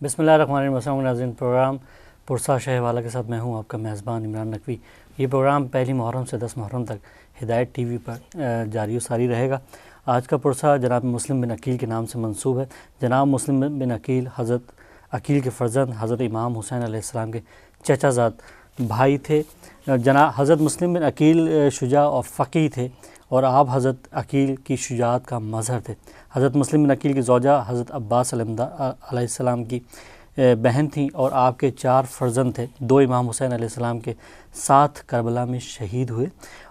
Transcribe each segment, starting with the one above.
بسم اللہ الرحمن الرحیم۔ ناظرین، پروگرام پرسا شہ والا کے ساتھ میں ہوں آپ کا میزبان عمران نقوی۔ یہ پروگرام پہلی محرم سے 10 محرم تک ہدایت ٹی وی پر جاری و ساری رہے گا۔ آج کا پرسا جناب مسلم بن عقیل کے نام سے منسوب ہے۔ جناب مسلم بن عقیل حضرت عقیل کے فرزند حضرت امام حسین علیہ السلام کے چچا زاد بھائی تھے۔ جناب حضرت مسلم بن عقیل شجاع اور فقیہ تھے اور آپ حضرت عقیل کی شجاعت کا مظہر تھے۔ حضرت مسلم بن عقیل کی زوجہ حضرت عباس علیہ السلام کی بہن تھیں اور آپ کے 4 فرزند تھے۔ 2 امام حسین علیہ السلام کے ساتھ کربلا میں شہید ہوئے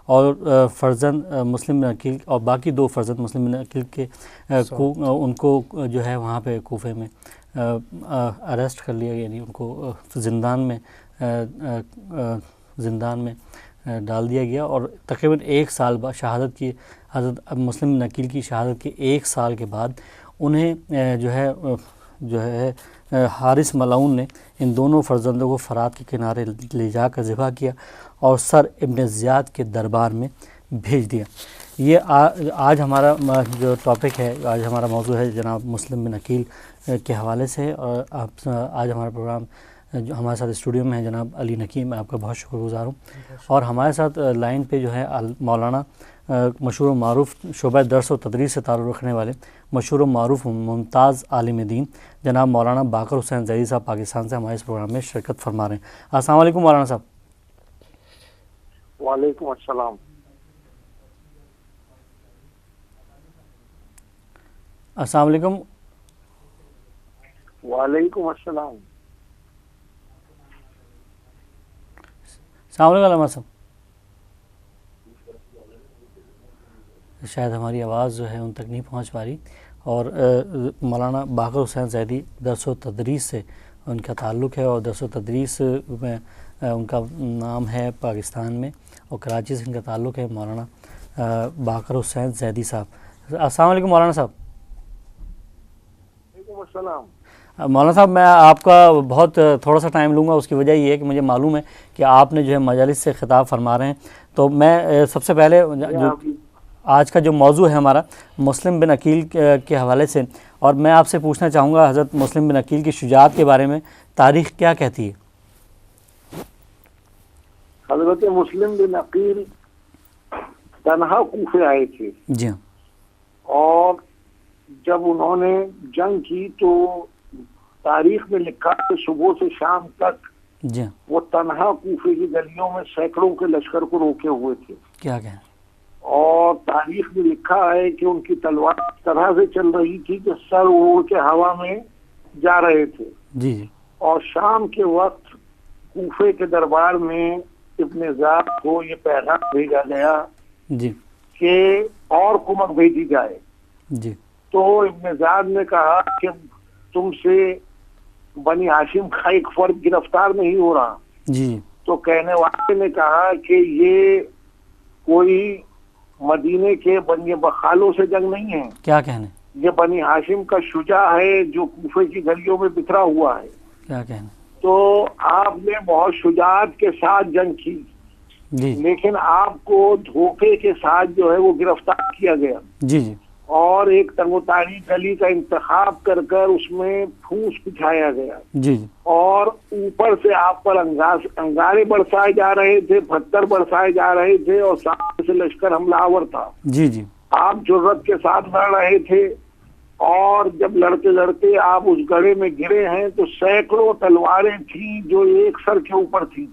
اور فرزند مسلم بن عقیل اور باقی 2 فرزند مسلم بن عقیل کے ان کو جو ہے وہاں پہ کوفے میں اریسٹ کر لیا، یعنی ان کو زندان میں ڈال دیا گیا، اور تقریباً 1 سال بعد شہادت کی حضرت مسلم بن عقیل کی شہادت کے 1 سال کے بعد انہیں جو ہے حارث ملعون نے ان دونوں فرزندوں کو فرات کے کنارے لے جا کر ذبح کیا اور سر ابن زیاد کے دربار میں بھیج دیا۔ یہ آج ہمارا جو ٹاپک ہے، آج ہمارا موضوع ہے جناب مسلم بن عقیل کے حوالے سے، اور آج ہمارا پروگرام جو ہمارے ساتھ اسٹوڈیو میں ہے جناب علی نقیم، میں آپ کا بہت شکر گزار ہوں، اور ہمارے ساتھ لائن پہ جو ہے مولانا مشہور و معروف شعبہ درس و تدریس سے تعلق رکھنے والے مشہور و معروف ممتاز عالم دین جناب مولانا باقر حسین زیدی صاحب پاکستان سے ہمارے اس پروگرام میں شرکت فرما رہے ہیں۔ السلام علیکم مولانا صاحب۔ وعلیکم السلام۔ السلام علیکم۔ وعلیکم السلام۔ السلام علیکم علامہ صاحب۔ شاید ہماری آواز جو ہے ان تک نہیں پہنچ پا رہی، اور مولانا باقر حسین زیدی درس و تدریس سے ان کا تعلق ہے، اور درس و تدریس میں ان کا نام ہے پاکستان میں، اور کراچی سے ان کا تعلق ہے۔ مولانا باقر حسین زیدی صاحب، السلام علیکم مولانا صاحب۔ وعلیکم السلام۔ مولانا صاحب، میں آپ کا بہت تھوڑا سا ٹائم لوں گا، اس کی وجہ یہ ہے کہ مجھے معلوم ہے کہ آپ نے جو ہے مجالس سے خطاب فرما رہے ہیں، تو میں سب سے پہلے آج کا جو موضوع ہے ہمارا مسلم بن عقیل کے حوالے سے، اور میں آپ سے پوچھنا چاہوں گا حضرت مسلم بن عقیل کی شجاعت کے بارے میں تاریخ کیا کہتی ہے؟ حضرت مسلم بن عقیل تنہا کوفے آئے تھے، جی ہاں، اور جب انہوں نے جنگ کی تو تاریخ میں لکھا کہ صبح سے شام تک جی ہاں، وہ تنہا کوفے کی گلیوں میں سینکڑوں کے لشکر کو روکے ہوئے تھے، کیا کہیں، اور تاریخ میں لکھا ہے کہ ان کی تلوار اس طرح سے چل رہی تھی کہ سر اڑ کے ہوا میں جا رہے تھے۔ جی جی، اور شام کے وقت کوفے کے دربار میں ابن زیاد کو یہ پیغام بھیجا گیا جی کہ اور کمک بھیجی جائے، جی، تو ابن زیاد نے کہا کہ تم سے بنی ہاشم کا ایک فرد گرفتار نہیں ہو رہا، جی، تو کہنے والے نے کہا کہ یہ کوئی مدینے کے بنی بخالوں سے جنگ نہیں ہے، کیا کہنے، یہ بنی ہاشم کا شجاع ہے جو کوفے کی گلیوں میں بکھرا ہوا ہے۔ کیا کہنے، تو آپ نے بہت شجاعت کے ساتھ جنگ کی، جی لیکن آپ کو دھوکے کے ساتھ جو ہے وہ گرفتار کیا گیا، جی جی، اور ایک تنگ و تاریخ گلی کا انتخاب کر کر اس میں پھوس بچھایا گیا، جی جی، اور اوپر سے آپ پر انگارے برسائے جا رہے تھے، پتھر برسائے جا رہے تھے، اور سامنے سے لشکر حملہ آور تھا۔ جی جی، آپ جرت کے ساتھ لڑ رہے تھے، اور جب لڑتے لڑتے آپ اس گڑھے میں گرے ہیں تو سینکڑوں تلواریں تھیں جو ایک سر کے اوپر تھیں،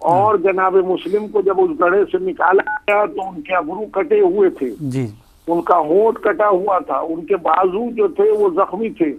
اور جناب مسلم کو جب اس گڑھے سے نکالا گیا تو ان کے ابرو کٹے ہوئے تھے، جی، ان کا ہونٹ کٹا ہوا تھا، ان کے بازو جو تھے وہ زخمی تھے،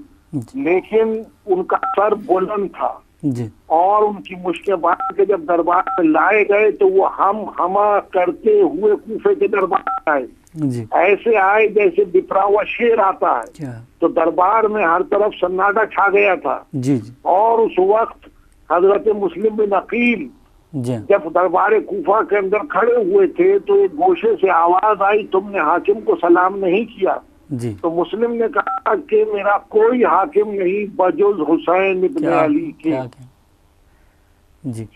لیکن ان کا سر بلند تھا، جی، اور ان کی مشکیں باندھ کے جب دربار میں لائے گئے تو وہ ہما کرتے ہوئے کوفے کے دربار میں آئے، جی، ایسے آئے جیسے بپرا ہوا شیر آتا ہے، کیا، تو دربار میں ہر طرف سناٹا چھا گیا تھا، جی جی، اور اس وقت حضرت مسلم بن عقیل جی، جب دربار کوفہ کے اندر کھڑے ہوئے تھے تو ایک گوشے سے آواز آئی، تم نے حاکم کو سلام نہیں کیا؟ جی، تو مسلم نے کہا کہ میرا کوئی حاکم نہیں بجز حسین ابن علی کے۔ کیا کہیں، جی،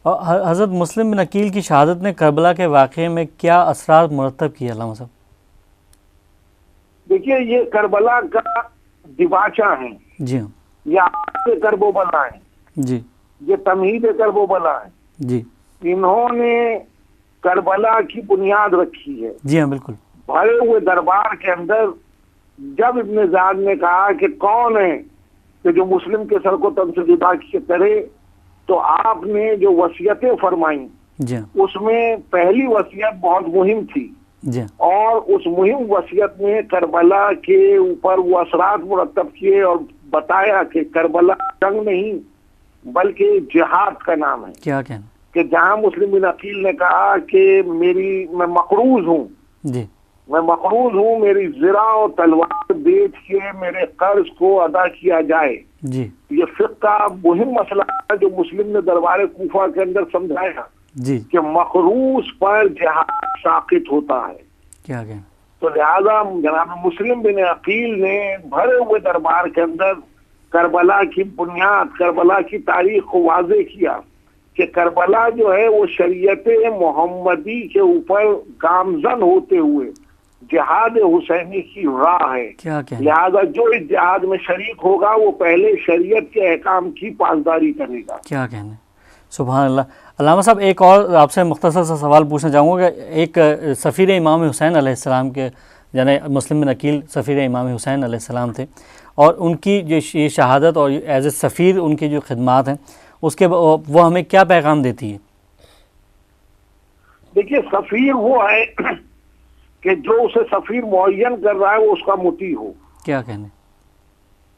اور حضرت مسلم بن عقیل کی شہادت نے کربلا کے واقعے میں کیا اثرات مرتب کیے علامہ صاحب؟ دیکھیے، یہ کربلا کا دیباچہ ہے، جی ہاں، یہ آیت کرب و بلا ہے، جی یہ تمہید کرب و بلا ہے. جی انہوں نے کربلا کی بنیاد رکھی ہے. جی ہاں بالکل. بھرے ہوئے دربار کے اندر جب ابن زیاد نے کہا کہ کون ہے کہ جو مسلم کے سر کو تن سے جدا کرے، تو آپ نے جو وصیتیں فرمائیں جی ہاں اس میں پہلی وصیت بہت مہم تھی، جی ہاں اور اس مہم وصیت میں کربلا کے اوپر وہ اثرات مرتب کیے اور بتایا کہ کربلا جنگ نہیں بلکہ جہاد کا نام ہے. کیا کہنا. کہ جہاں مسلم بن عقیل نے کہا کہ میں مقروض ہوں، جی میں مقروض ہوں، میری زرہ اور تلوار بیچ کے میرے قرض کو ادا کیا جائے. جی یہ فقہ کا مہم مسئلہ ہے جو مسلم نے دربار کوفہ کے اندر سمجھایا جی کہ مقروض پر جہاد ساقط ہوتا ہے. کیا کہنا. تو لہذا جناب مسلم بن عقیل نے بھرے ہوئے دربار کے اندر کربلا کی بنیاد، کربلا کی تاریخ کو واضح کیا کہ کربلا جو ہے وہ شریعت محمدی کے اوپر گامزن ہوتے ہوئے جہاد حسینی کی راہ ہے. کیا کہنا. لہذا جو اس جہاد میں شریک ہوگا وہ پہلے شریعت کے احکام کی پاسداری کرے گا. کیا کہنا. سبحان اللہ. علامہ صاحب ایک اور آپ سے مختصر سا سوال پوچھنا چاہوں گا کہ ایک سفیر امام حسین علیہ السلام کے یعنی مسلم بن عقیل سفیر امام حسین علیہ السلام تھے، اور ان کی جو یہ شہادت اور ایز اے سفیر ان کی جو خدمات ہیں اس کے وہ ہمیں کیا پیغام دیتی ہے؟ دیکھیے سفیر وہ ہے کہ جو اسے سفیر معین کر رہا ہے وہ اس کا مطیع ہو. کیا کہنے.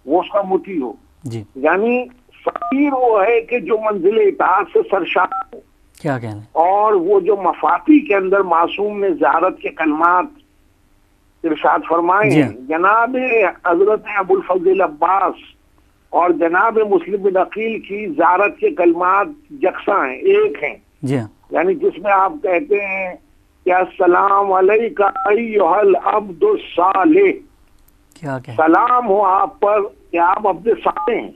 وہ اس کا مطیع ہو. جی یعنی سفیر وہ ہے کہ جو منزل اطاعت سے سرشار ہو. کیا کہنے. اور وہ جو مفاتی کے اندر معصوم نے زیارت کے کلمات ارشاد فرمائے ہیں، جناب حضرت ابو الفضل عباس اور جناب مسلم بن عقیل کی زیارت کے کلمات یکساں ہیں، ایک ہیں. جی ہاں. یعنی جس میں آپ کہتے ہیں کہ السلام علیکہ ایھا العبد الصالح، کیا کہ سلام ہو آپ پر کہ آپ عبد صالح ہیں.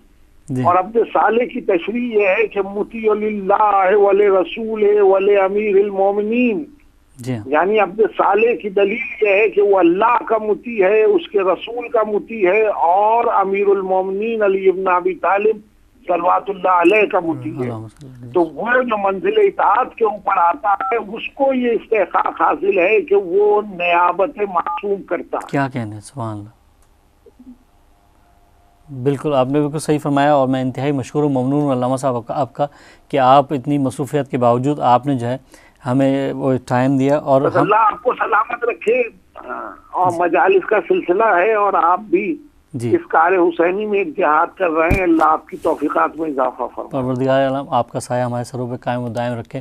جی اور عبد صالح کی تشریح یہ ہے کہ مطیع للہ ولرسولہ ولامیر المومنین. جی ہاں. یعنی عبد صالح کی دلیل یہ ہے کہ وہ اللہ کا مطیع ہے، اس کے رسول کا مطیع ہے، اور امیر المومنین علی ابن ابی طالب صلوات اللہ علیہ کا مطیع ہے. تو وہ جو منزل اطاعت کے اوپر آتا ہے اس کو یہ استحقاق حاصل ہے کہ وہ نیابت معصوم کرتا ہے. کیا کہنے. سبحان اللہ. بالکل آپ نے بالکل صحیح فرمایا، اور میں انتہائی مشکور و ممنون ہوں علامہ صاحب آپ کا کہ آپ اتنی مصروفیت کے باوجود آپ نے جو ہے ہمیں وہ ٹائم دیا. اور اللہ آپ کو سلامت رکھے. اور مجالس کا سلسلہ ہے اور آپ بھی جی اس کار حسینی میں اتحاد کر رہے ہیں. اللہ آپ کی توفیقات میں اضافہ فرمائے. پروردگار عالم آپ کا سایہ ہمارے سروں پہ قائم و دائم رکھے.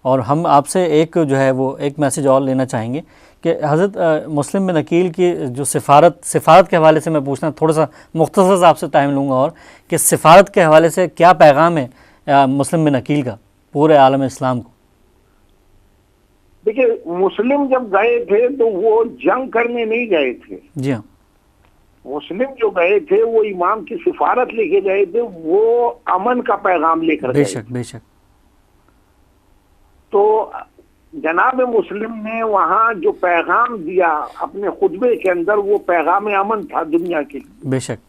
اور ہم آپ سے ایک جو ہے وہ ایک میسیج اور لینا چاہیں گے کہ حضرت مسلم بن عقیل کی جو سفارت کے حوالے سے میں پوچھنا تھوڑا سا مختصر آپ سے ٹائم لوں گا، اور کہ سفارت کے حوالے سے کیا پیغام ہے مسلم بن عقیل کا پورے عالم اسلام کو؟ دیکھیے مسلم جب گئے تھے تو وہ جنگ کرنے نہیں گئے تھے. جی ہاں. مسلم جو گئے تھے وہ امام کی سفارت لے کے گئے تھے، وہ امن کا پیغام لے کر بے گئے. شک بے شک. تو جناب مسلم نے وہاں جو پیغام دیا اپنے خطبے کے اندر وہ پیغام امن تھا دنیا کے لیے. بے شک.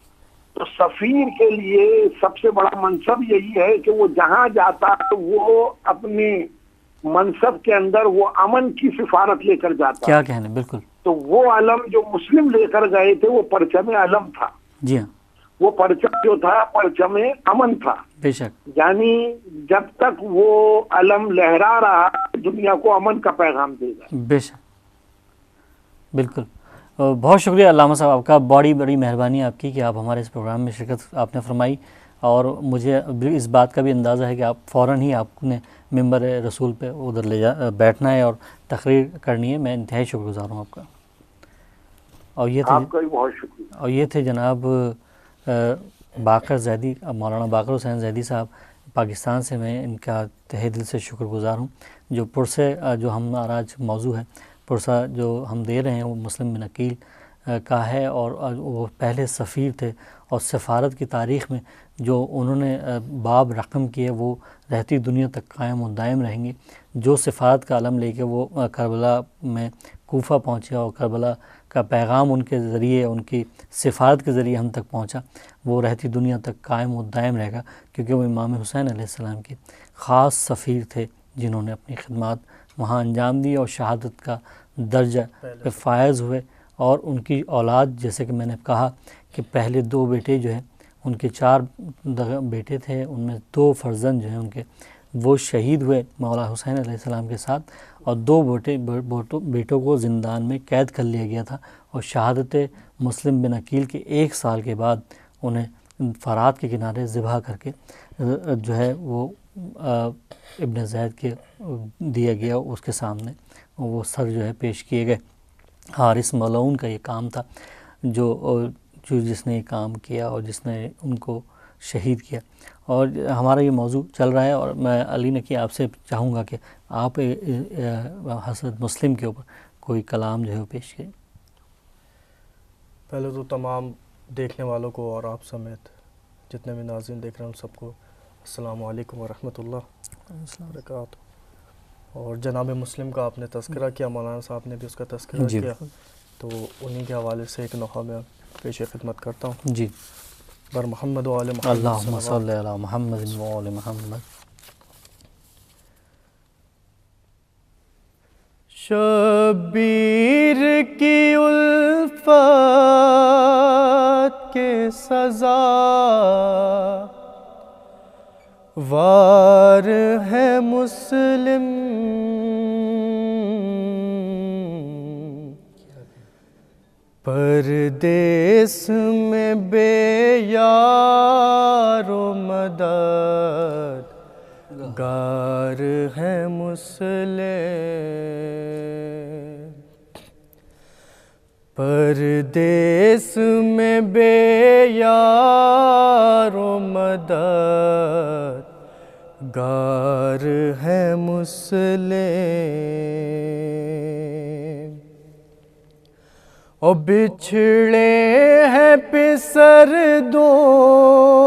تو سفیر کے لیے سب سے بڑا منصب یہی ہے کہ وہ جہاں جاتا ہے وہ اپنے منصب کے اندر وہ امن کی سفارت لے کر جاتا. کیا کہنے. بالکل. تو وہ علم جو مسلم لے کر گئے تھے وہ پرچم علم تھا. جی ہاں. وہ پرچم جو تھا پرچم امن تھا. بے شک. یعنی جب تک وہ علم لہرا رہا دنیا کو امن کا پیغام دے گا. بے شک. بالکل. بہت شکریہ علامہ صاحب آپ کا، بڑی مہربانی آپ کی کہ آپ ہمارے اس پروگرام میں شرکت آپ نے فرمائی، اور مجھے اس بات کا بھی اندازہ ہے کہ آپ فوراً ہی آپ نے ممبر رسول پہ ادھر بیٹھنا ہے اور تقریر کرنی ہے. میں انتہائی شکر گزار ہوں آپ کا. اور یہ تھے آپ کا بھی بہت شکریہ. اور یہ تھے جناب باقر زیدی، مولانا باقر حسین زیدی صاحب پاکستان سے. میں ان کا تہہ دل سے شکر گزار ہوں. جو پرسے جو ہمارا آج موضوع ہے، پرسہ جو ہم دے رہے ہیں وہ مسلم بن عقیل کا ہے، اور وہ پہلے سفیر تھے، اور سفارت کی تاریخ میں جو انہوں نے باب رقم کیے وہ رہتی دنیا تک قائم و دائم رہیں گے. جو سفارت کا علم لے کے وہ کربلا میں کوفہ پہنچے اور کربلا کا پیغام ان کے ذریعے، ان کی سفارت کے ذریعے ہم تک پہنچا، وہ رہتی دنیا تک قائم و دائم رہے گا، کیونکہ وہ امام حسین علیہ السلام کے خاص سفیر تھے جنہوں نے اپنی خدمات وہاں انجام دی اور شہادت کا درجہ پہ فائز ہوئے. اور ان کی اولاد، جیسے کہ میں نے کہا کہ پہلے 2 بیٹے جو ہیں، ان کے 4 بیٹے تھے، ان میں 2 فرزند جو ہیں ان کے وہ شہید ہوئے مولا حسین علیہ السلام کے ساتھ، اور 2 بیٹوں کو زندان میں قید کر لیا گیا تھا، اور شہادت مسلم بن عقیل کے 1 سال کے بعد انہیں فرات کے کنارے ذبح کر کے جو ہے وہ ابن زید کے دیا گیا، اس کے سامنے وہ سر جو ہے پیش کیے گئے. حارث ملعون کا یہ کام تھا جو جس نے یہ کام کیا اور جس نے ان کو شہید کیا. اور ہمارا یہ موضوع چل رہا ہے، اور میں علی نقوی آپ سے چاہوں گا کہ آپ حضرت مسلم کے اوپر کوئی کلام جو ہے وہ پیش کریں. پہلے تو تمام دیکھنے والوں کو اور آپ سمیت جتنے بھی ناظرین دیکھ رہے ہیں ان سب کو السلام علیکم ورحمۃ اللہ وبرکاتہ. اور جناب مسلم کا آپ نے تذکرہ کیا، مولانا صاحب نے بھی اس کا تذکرہ کیا، تو انہی کے حوالے سے ایک نوحہ میں پیش خدمت کرتا ہوں. جی. بر محمد و آل محمد. اللہم صلی علی محمد و آل محمد. شبیر کی الفت کے سزا وار ہے مسلم، پردیس میں بے یار و مدد گار ہے مسلم، پردیس میں بے یار و مدد گار ہے مسلم. اور بچھڑے ہیں پسر دونوں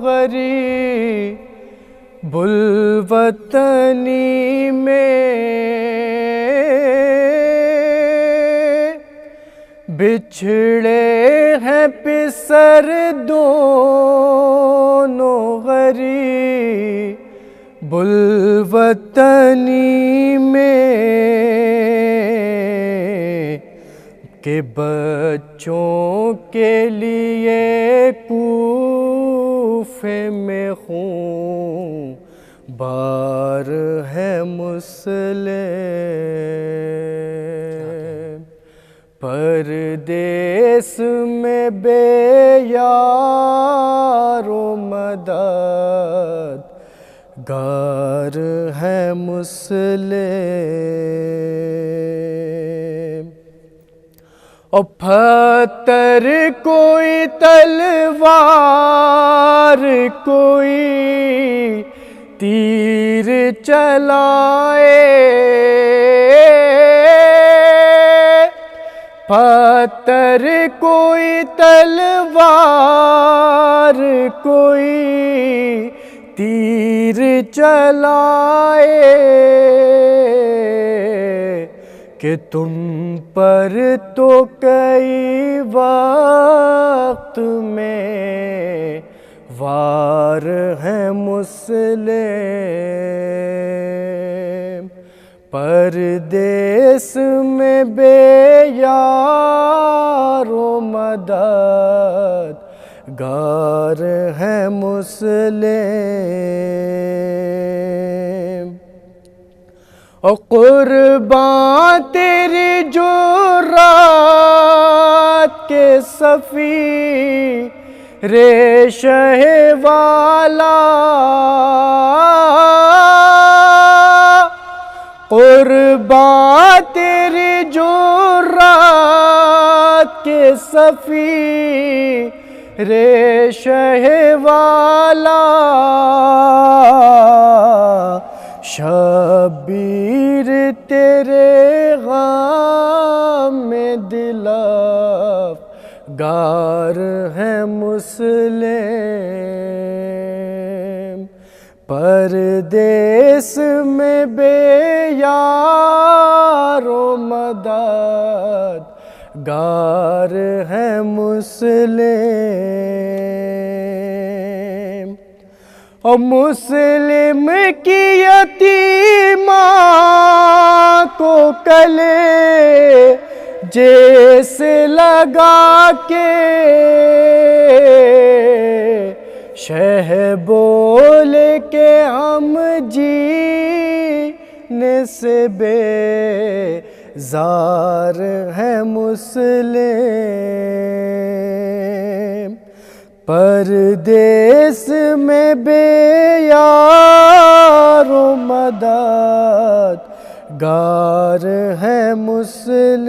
غریب الوطنی میں، بچھڑے ہیں پسر دونوں غریب الوطنی میں، کہ بچوں کے لیے کوفے میں خون بار ہے مسلم، پردیس میں بے یار و مدد گار ہے مسلم. اور پتھر کوئی تلوار کوئی تیر چلائے، پتھر کوئی تلوار کوئی تیر چلائے، کہ تم پر تو کئی وقت میں وار ہے مسلم، پردیس میں بے یار و مدد گار ہے مسلم. اور قربان تیری جرات کے سفیر شہ والا، قربان تیری جرات کے سفیر شہ والا، شبیر تیرے غم میں دل افگار ہے مسلم، پردیس میں بے یار و مدد گار ہے مسلم، اور مسلم کی یتیمہ کو کلے جیسے لگا کے شہ بول کے ہم جینے سے بیزار ہے مسلم، پردیس میں بے یار و مدد گار ہے مسلم،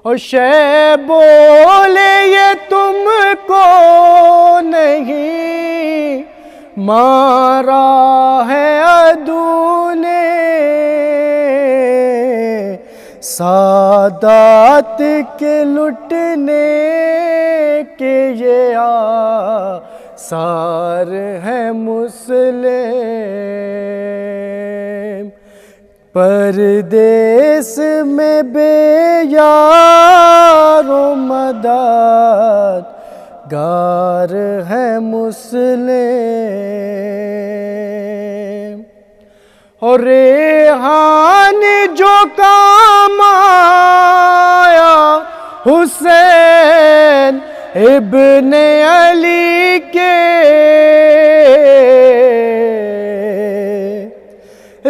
اور شے بولے یہ تم کو نہیں مارا ہے عدو نے، سادات کے لٹنے کے یہ آثار ہے مسلم، پردیس میں بے یار و مدد گار ہے مسلم، اور ریحان جو کام آیا حسین ابن علی کے،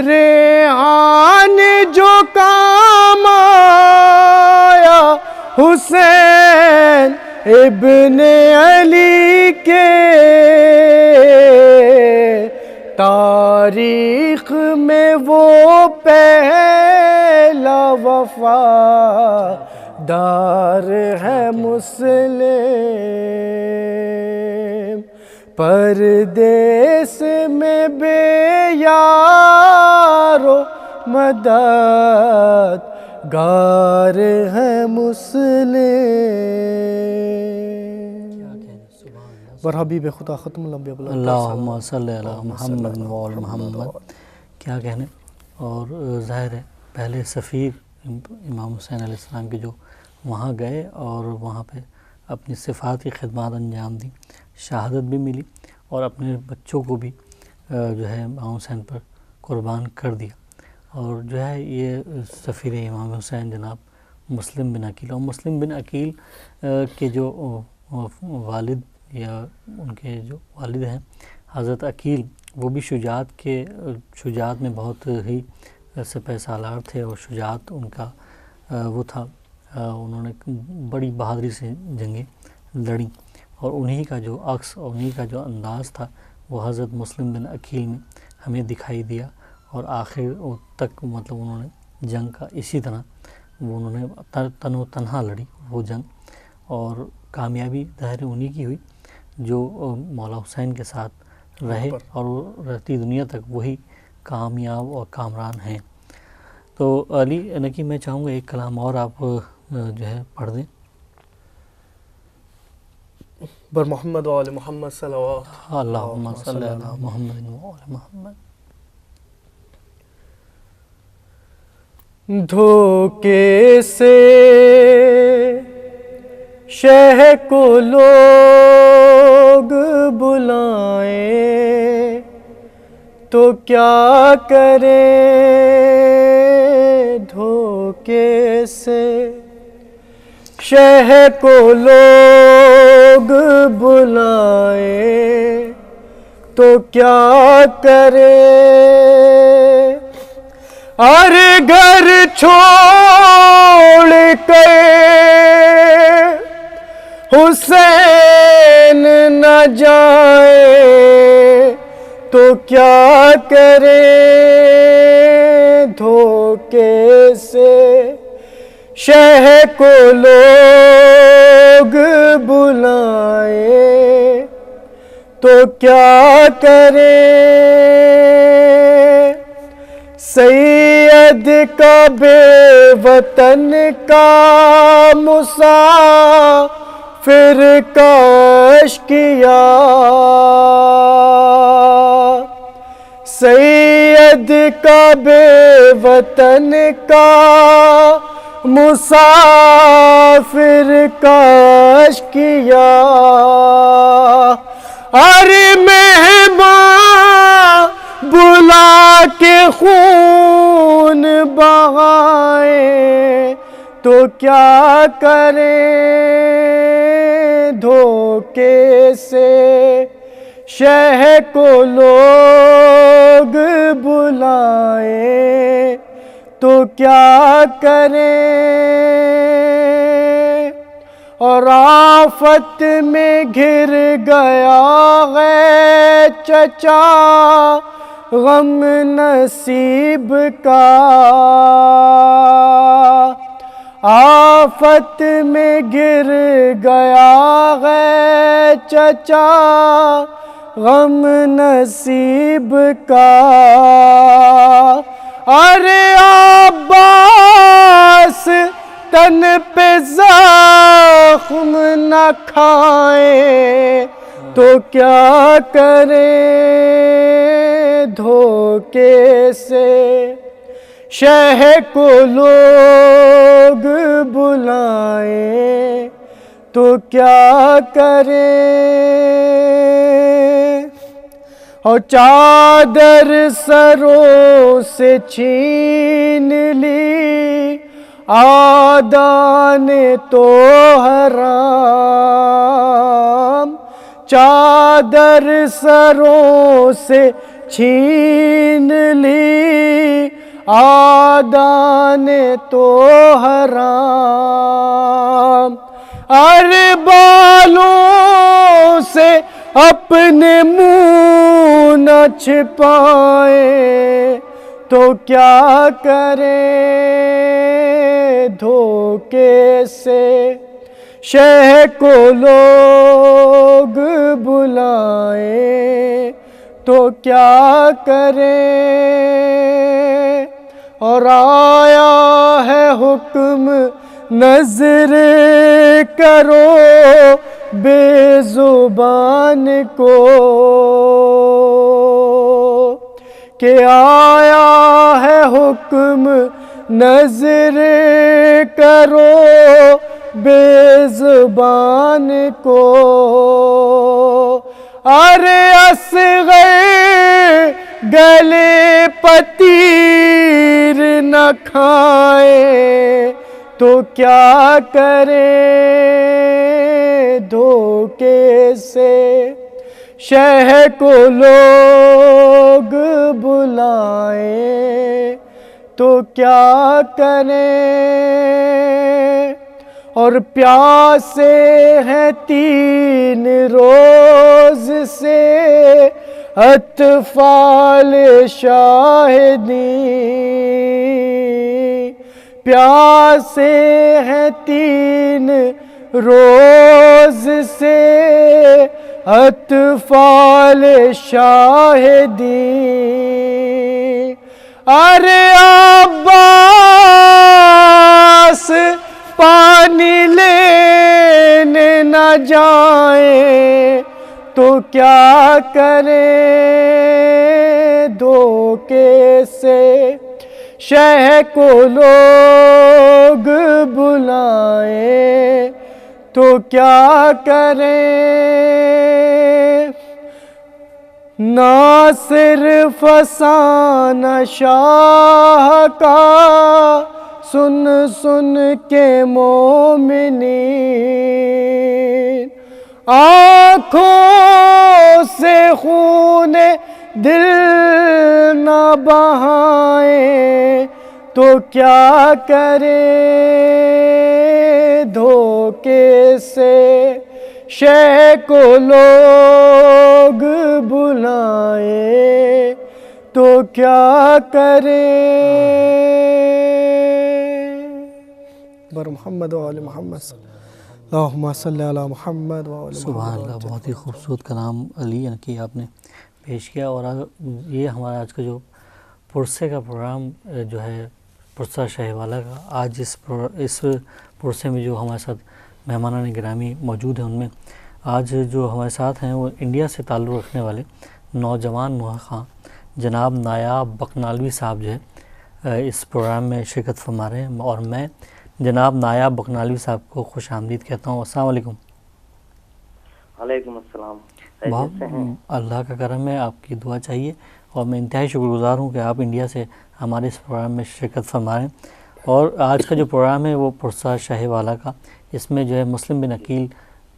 ریحان جو کام آیا حسین ابن علی کے، تاریخ میں وہ پہلا وفادار ہے مسلم، پردیس میں بے یار و مدد گار ہے مسلم، بر حبیب خدا ختم الانبیاء اللہم صلی علی محمد وعلی محمد. کیا کہنے. اور ظاہر ہے پہلے سفیر امام حسین علیہ السلام کے جو وہاں گئے اور وہاں پہ اپنی صفات کی خدمات انجام دی، شہادت بھی ملی اور اپنے بچوں کو بھی جو ہے امام حسین پر قربان کر دیا. اور جو ہے یہ سفیر امام حسین جناب مسلم بن عقیل، اور مسلم بن عقیل کے جو والد یا ان کے جو والد ہیں حضرت عقیل، وہ بھی شجاعت میں بہت ہی سپہ سالار تھے، اور شجاعت ان کا وہ تھا، انہوں نے بڑی بہادری سے جنگیں لڑیں، اور انہی کا جو عکس اور انہی کا جو انداز تھا وہ حضرت مسلم بن عقیل میں ہمیں دکھائی دیا، اور آخر تک مطلب انہوں نے جنگ کا اسی طرح انہوں نے تن و تنہا لڑی وہ جنگ، اور کامیابی ظاہر انہی کی ہوئی جو مولا حسین کے ساتھ رہے، اور وہ رہتی دنیا تک وہی کامیاب اور کامران ہیں. تو علی نقی میں چاہوں گا ایک کلام اور آپ جو ہے پڑھ دیں. بر محمد و آل محمد صلوات اللہم صلی علی محمد و آل محمد. دھوکے سے شہ کو لوگ بلائیں تو کیا کریں، دھوکے سے شہ کو لوگ بلائیں تو کیا کریں، اور گھر چھوڑ کر حسین نہ جائے تو کیا کرے، دھوکے سے شہ کو لوگ بلائیں تو کیا کرے، سید کا بے وطن کا مسافر کا اشکیا، سید عید کا بے وطن کا مسافر کا اشکیا ارے مہمان بلا کے خون بہائے تو کیا کریں دھوکے سے شہ کو لوگ بلائیں تو کیا کریں اور آفت میں گھر گیا ہے چچا غم نصیب کا آفت میں گر گیا ہے چچا غم نصیب کا ارے عباس تن پہ زخم نہ کھائیں تو کیا کریں دھوکے سے شہ کو لوگ بلائیں تو کیا کریں اور چادر سروں سے چھین لی آدان تو حرام چادر سروں سے چھین لی آدان تو حرام ارے بالوں سے اپنے منہ نہ چھپائیں تو کیا کریں دھوکے سے شہ کو لوگ بلائیں تو کیا کریں اور آیا ہے حکم نظر کرو بے زبان کو کہ آیا ہے حکم نظر کرو بے زبان کو ارے اصغر گلے پتیر نہ کھائے تو کیا کریں دھوکے سے شہ کو لوگ بلائیں تو کیا کریں اور پیاسے ہیں 3 روز سے اطفال شاہدین پیاسے ہیں 3 روز سے اطفال شاہدین ارے عباس پانی لینے نہ جائیں تو کیا کریں دھوکے سے شہ کو لوگ بلائیں تو کیا کریں ناصر فسانہ شاہ کا سن سن کے مومنین آنکھوں سے خون دل نہ بہائیں تو کیا کریں دھوکے سے شہ کو لوگ بلائیں تو کیا کریں بر محمد و آل محمد اللہم صلی علی محمد و آل محمد سبحان اللہ بہت ہی خوبصورت کلام علی کی آپ نے پیش کیا اور یہ ہمارا آج کا جو پرسے کا پروگرام جو ہے پرسہ شاہ والا کا آج اس پرسے میں جو ہمارے ساتھ مہمانان گرامی موجود ہیں ان میں آج جو ہمارے ساتھ ہیں وہ انڈیا سے تعلق رکھنے والے نوجوان مؤخ خاں جناب نایاب بکنالوی صاحب جو ہے اس پروگرام میں شرکت فرما رہے ہیں، اور میں جناب نایاب بکنالوی صاحب کو خوش آمدید کہتا ہوں۔ السلام علیکم۔ وعلیکم السلام۔ بہت اللہ کا کرم ہے، آپ کی دعا چاہیے، اور میں انتہائی شکر گزار ہوں کہ آپ انڈیا سے ہمارے اس پروگرام میں شرکت فرما رہے ہیں۔ اور آج کا جو پروگرام ہے وہ پرسا شاہ والا کا، اس میں جو ہے مسلم بن عقیل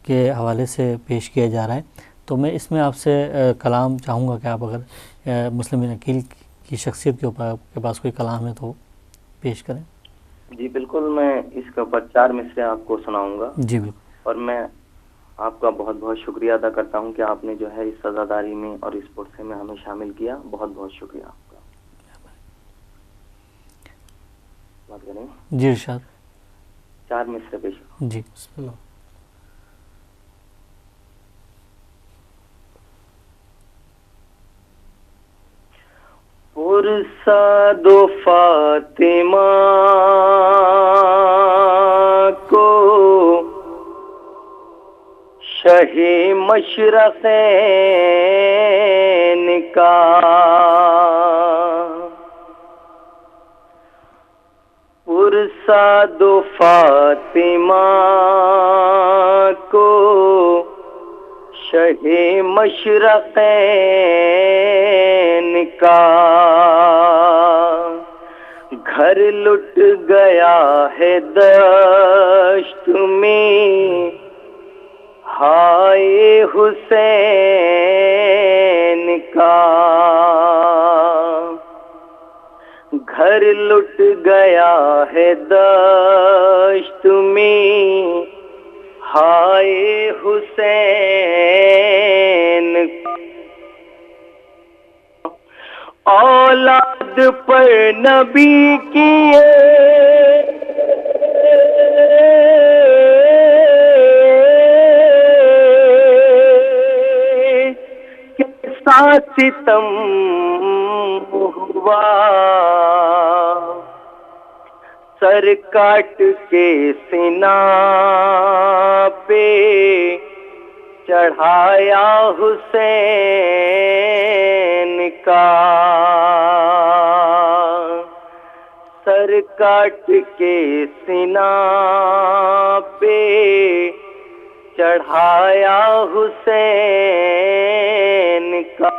کے حوالے سے پیش کیا جا رہا ہے۔ تو میں اس میں آپ سے کلام چاہوں گا کہ آپ اگر مسلم بن عقیل کی شخصیت کے اوپر آپ کے پاس کوئی کلام ہے تو پیش کریں۔ جی بالکل، میں اس کے اوپر 4 مصرے آپ کو سناؤں گا۔ جی بالکل۔ اور میں آپ کا بہت بہت شکریہ ادا کرتا ہوں کہ آپ نے جو ہے اس سزاداری میں اور اس پرسے میں ہمیں شامل کیا۔ بہت بہت شکریہ آپ کا۔ بات کریں؟ جی ارشاد۔ 4 مصرے پیش۔ جی بسم اللہ۔ پرساد و فاطمہ کو شہ مشرقین کا پرساد و فاطمہ کو شہ مشرقین کا گھر لٹ گیا ہے دشت میں ہائے حسین کا گھر لٹ گیا ہے دشت میں ہائے حسین اولاد پر نبی کی کیسا ستم ہوا سر کاٹ کے سینا پہ چڑھایا حسین کا سر کاٹ کے سینا پہ چڑھایا حسین کا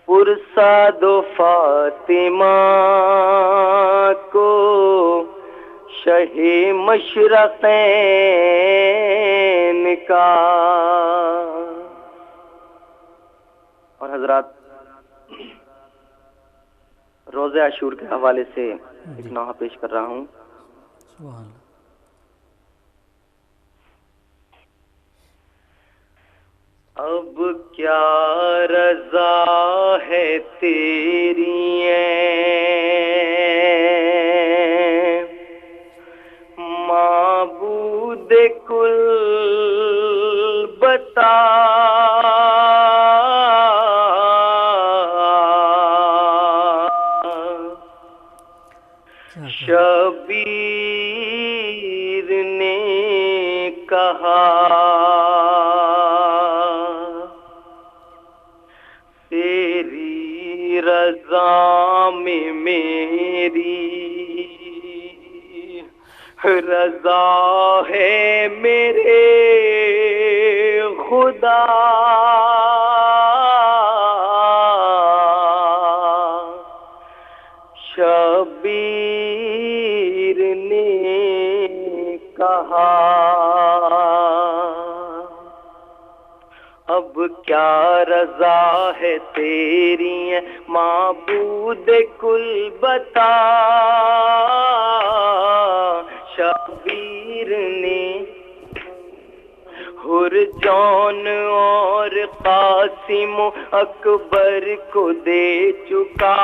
پرساد و فاطمہ کو شہ مشرقین کا۔ اور حضرات، روزہ عاشور کے حوالے سے ایک نوحہ پیش کر رہا ہوں۔ سبحان اللہ۔ اب کیا رضا ہے تیری معبود کل بتا شبیر نے کہا تیری رضا میں میری رضا ہے میرے خدا شبیر نے کہا اب کیا رضا ہے تیری معبود کل بتا شبیر نے حر جان اور قاسم اکبر کو دے چکا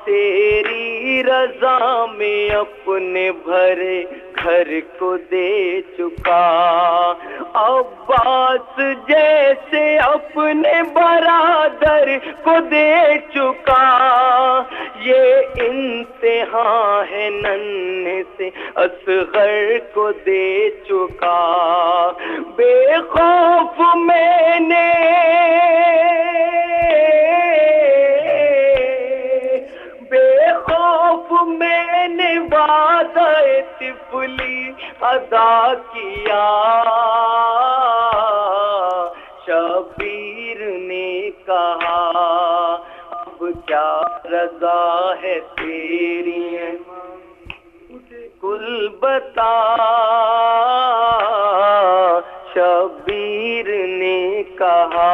تیری رضا میں اپنے بھرے گھر کو دے چکا، عباس جیسے اپنے برادر کو دے چکا، یہ امتحان ہے ننھے سے اصغر کو دے چکا، بے خوف میں نے وعدہ طفلی ادا کیا، شبیر نے کہا اب کیا رضا ہے تیری کل بتا، شبیر نے کہا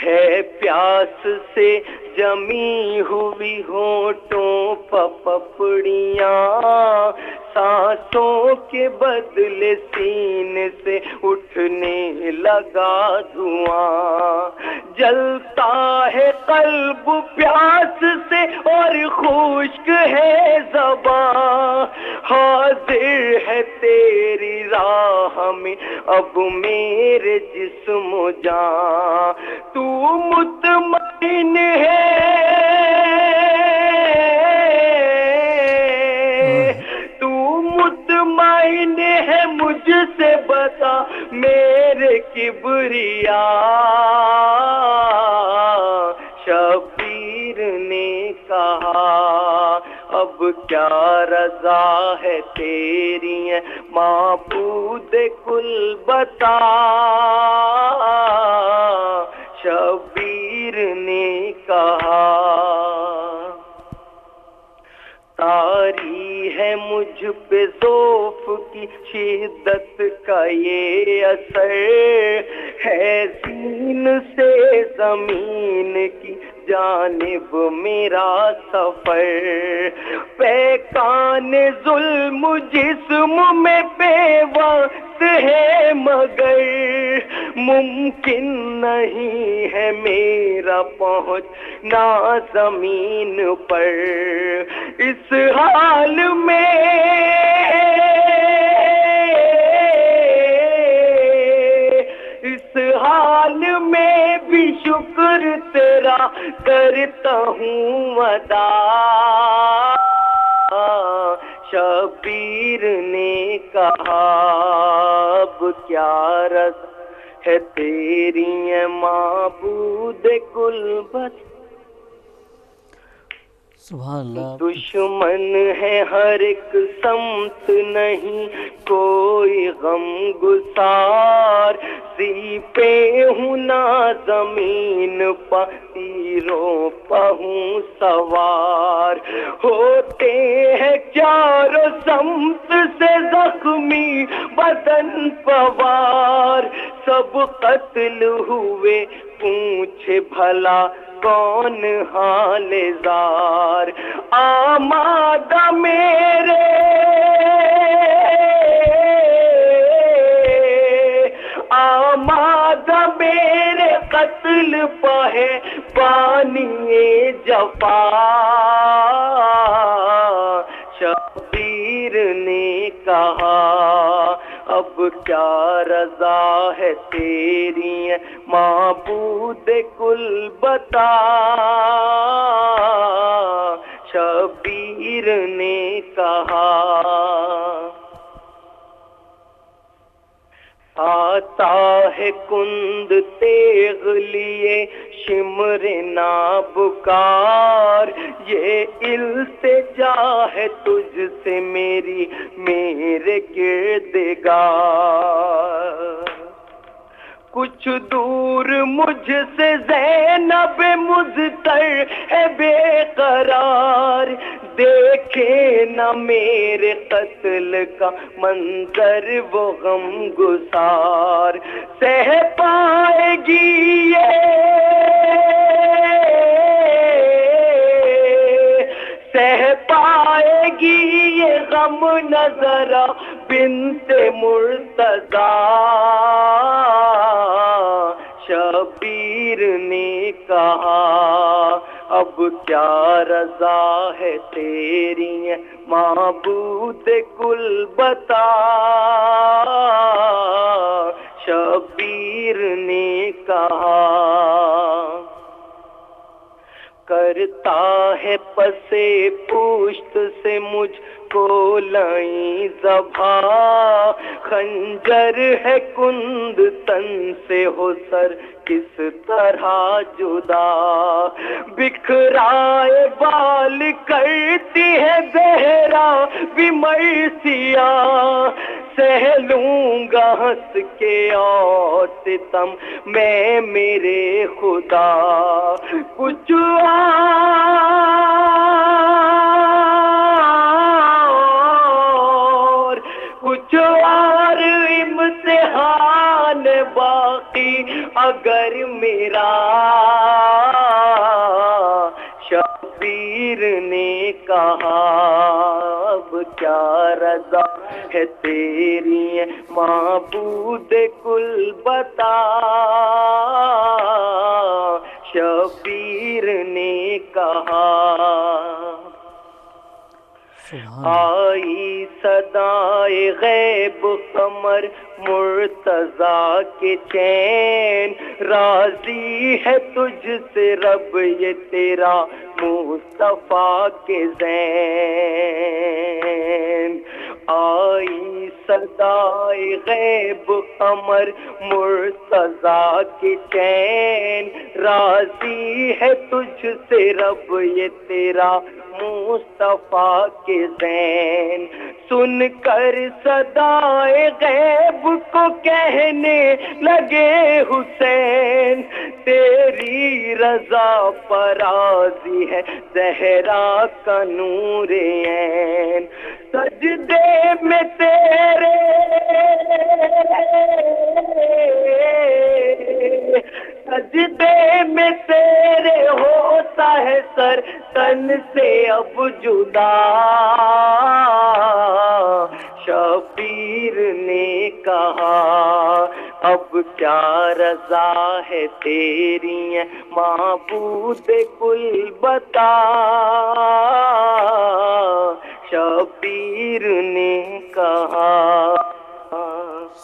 ہے پیاس سے جمی ہوئی ہونٹوں پپڑیاں، سانسوں کے بدلے سینے سے اٹھنے لگا دھواں، جلتا ہے قلب پیاس سے اور خشک ہے زباں، حاضر ہے تیری راہ میں اب میرے جسم و جان، تو مطمئن ہے تو مطمئن ہے مجھ سے بتا میرے کبریا، شبیر نے کہا اب کیا رضا ہے تیری معبود کل بتا، شبیر نے کہا طاری ہے مجھ پہ ذوف کی شدت کا یہ اثر، ہے زین سے زمین کی جانب میرا سفر، پیکان ظلم جسم میں بے وقت ہے مگر ممکن نہیں ہے میرا پہنچنا زمین پر، اس حال میں بھی شکر تیرا کرتا ہوں ادا، شبیر نے کہا اب کیا رضا ہے تیری معبود کل بت، سبحان اللہ۔ دشمن ہے ہر ایک سمت نہیں کوئی غم گسار، سی پہ ہوں نہ زمین پا تیروں پہ ہوں سوار، ہوتے ہیں چاروں سمت سے زخمی بدن پوار، سب قتل ہوئے پوچھے بھلا کون حال زار، آمادہ میرے قتل پہ پانی جفا، شبیر نے کہا اب کیا رضا ہے تیری معبود کل بتا، شبیر نے کہا آتا ہے کند تیغ لیے شمر نابکار، یہ التجا ہے تجھ سے میرے کردگار، کچھ دور مجھ سے زینب مضطر ہے بے قرار، دیکھے نہ میرے قتل کا منظر وہ غم گسار، سہ پائے گی سہ پائے گی یہ غم نظر بنت مرتضی، شبیر نے کہا اب کیا رضا ہے تیری معبود کل بتا. شبیر نے کہا کرتا ہے پسے پشت سے مجھ کو لائیں ذبح. خنجر ہے کند تن سے ہو سر کس طرح جدا. بکھرائے بال کرتی ہے زہرا بھی مرثیہ. سہ لوں گا ہنس کے اور ستم میں میرے خدا. کچھ اور امتحان باقی اگر میرا. شبیر نے کہا اب کیا رضا ہے تیری معبود کل بتا. شبیر نے کہا آئی صدائے غیب قمر مرتضیٰ کے چین. راضی ہے تجھ سے رب یہ تیرا مصطفیٰ کے زین. آئی صدائے غیب قمر مرتضیٰ کے چین. راضی ہے تجھ سے رب یہ تیرا مصطفیٰ کے زین. سن کر صدائے غیب کو کہنے لگے حسین تیری رضا پر راضی ہے زہرا کا نور عین. سجدے میں تیرے سجدے میں تیرے ہوتا ہے سر تن سے اب جدا. شبیر نے کہا اب کیا رضا ہے تیری معبود کل بتا. شبیر نے کہا.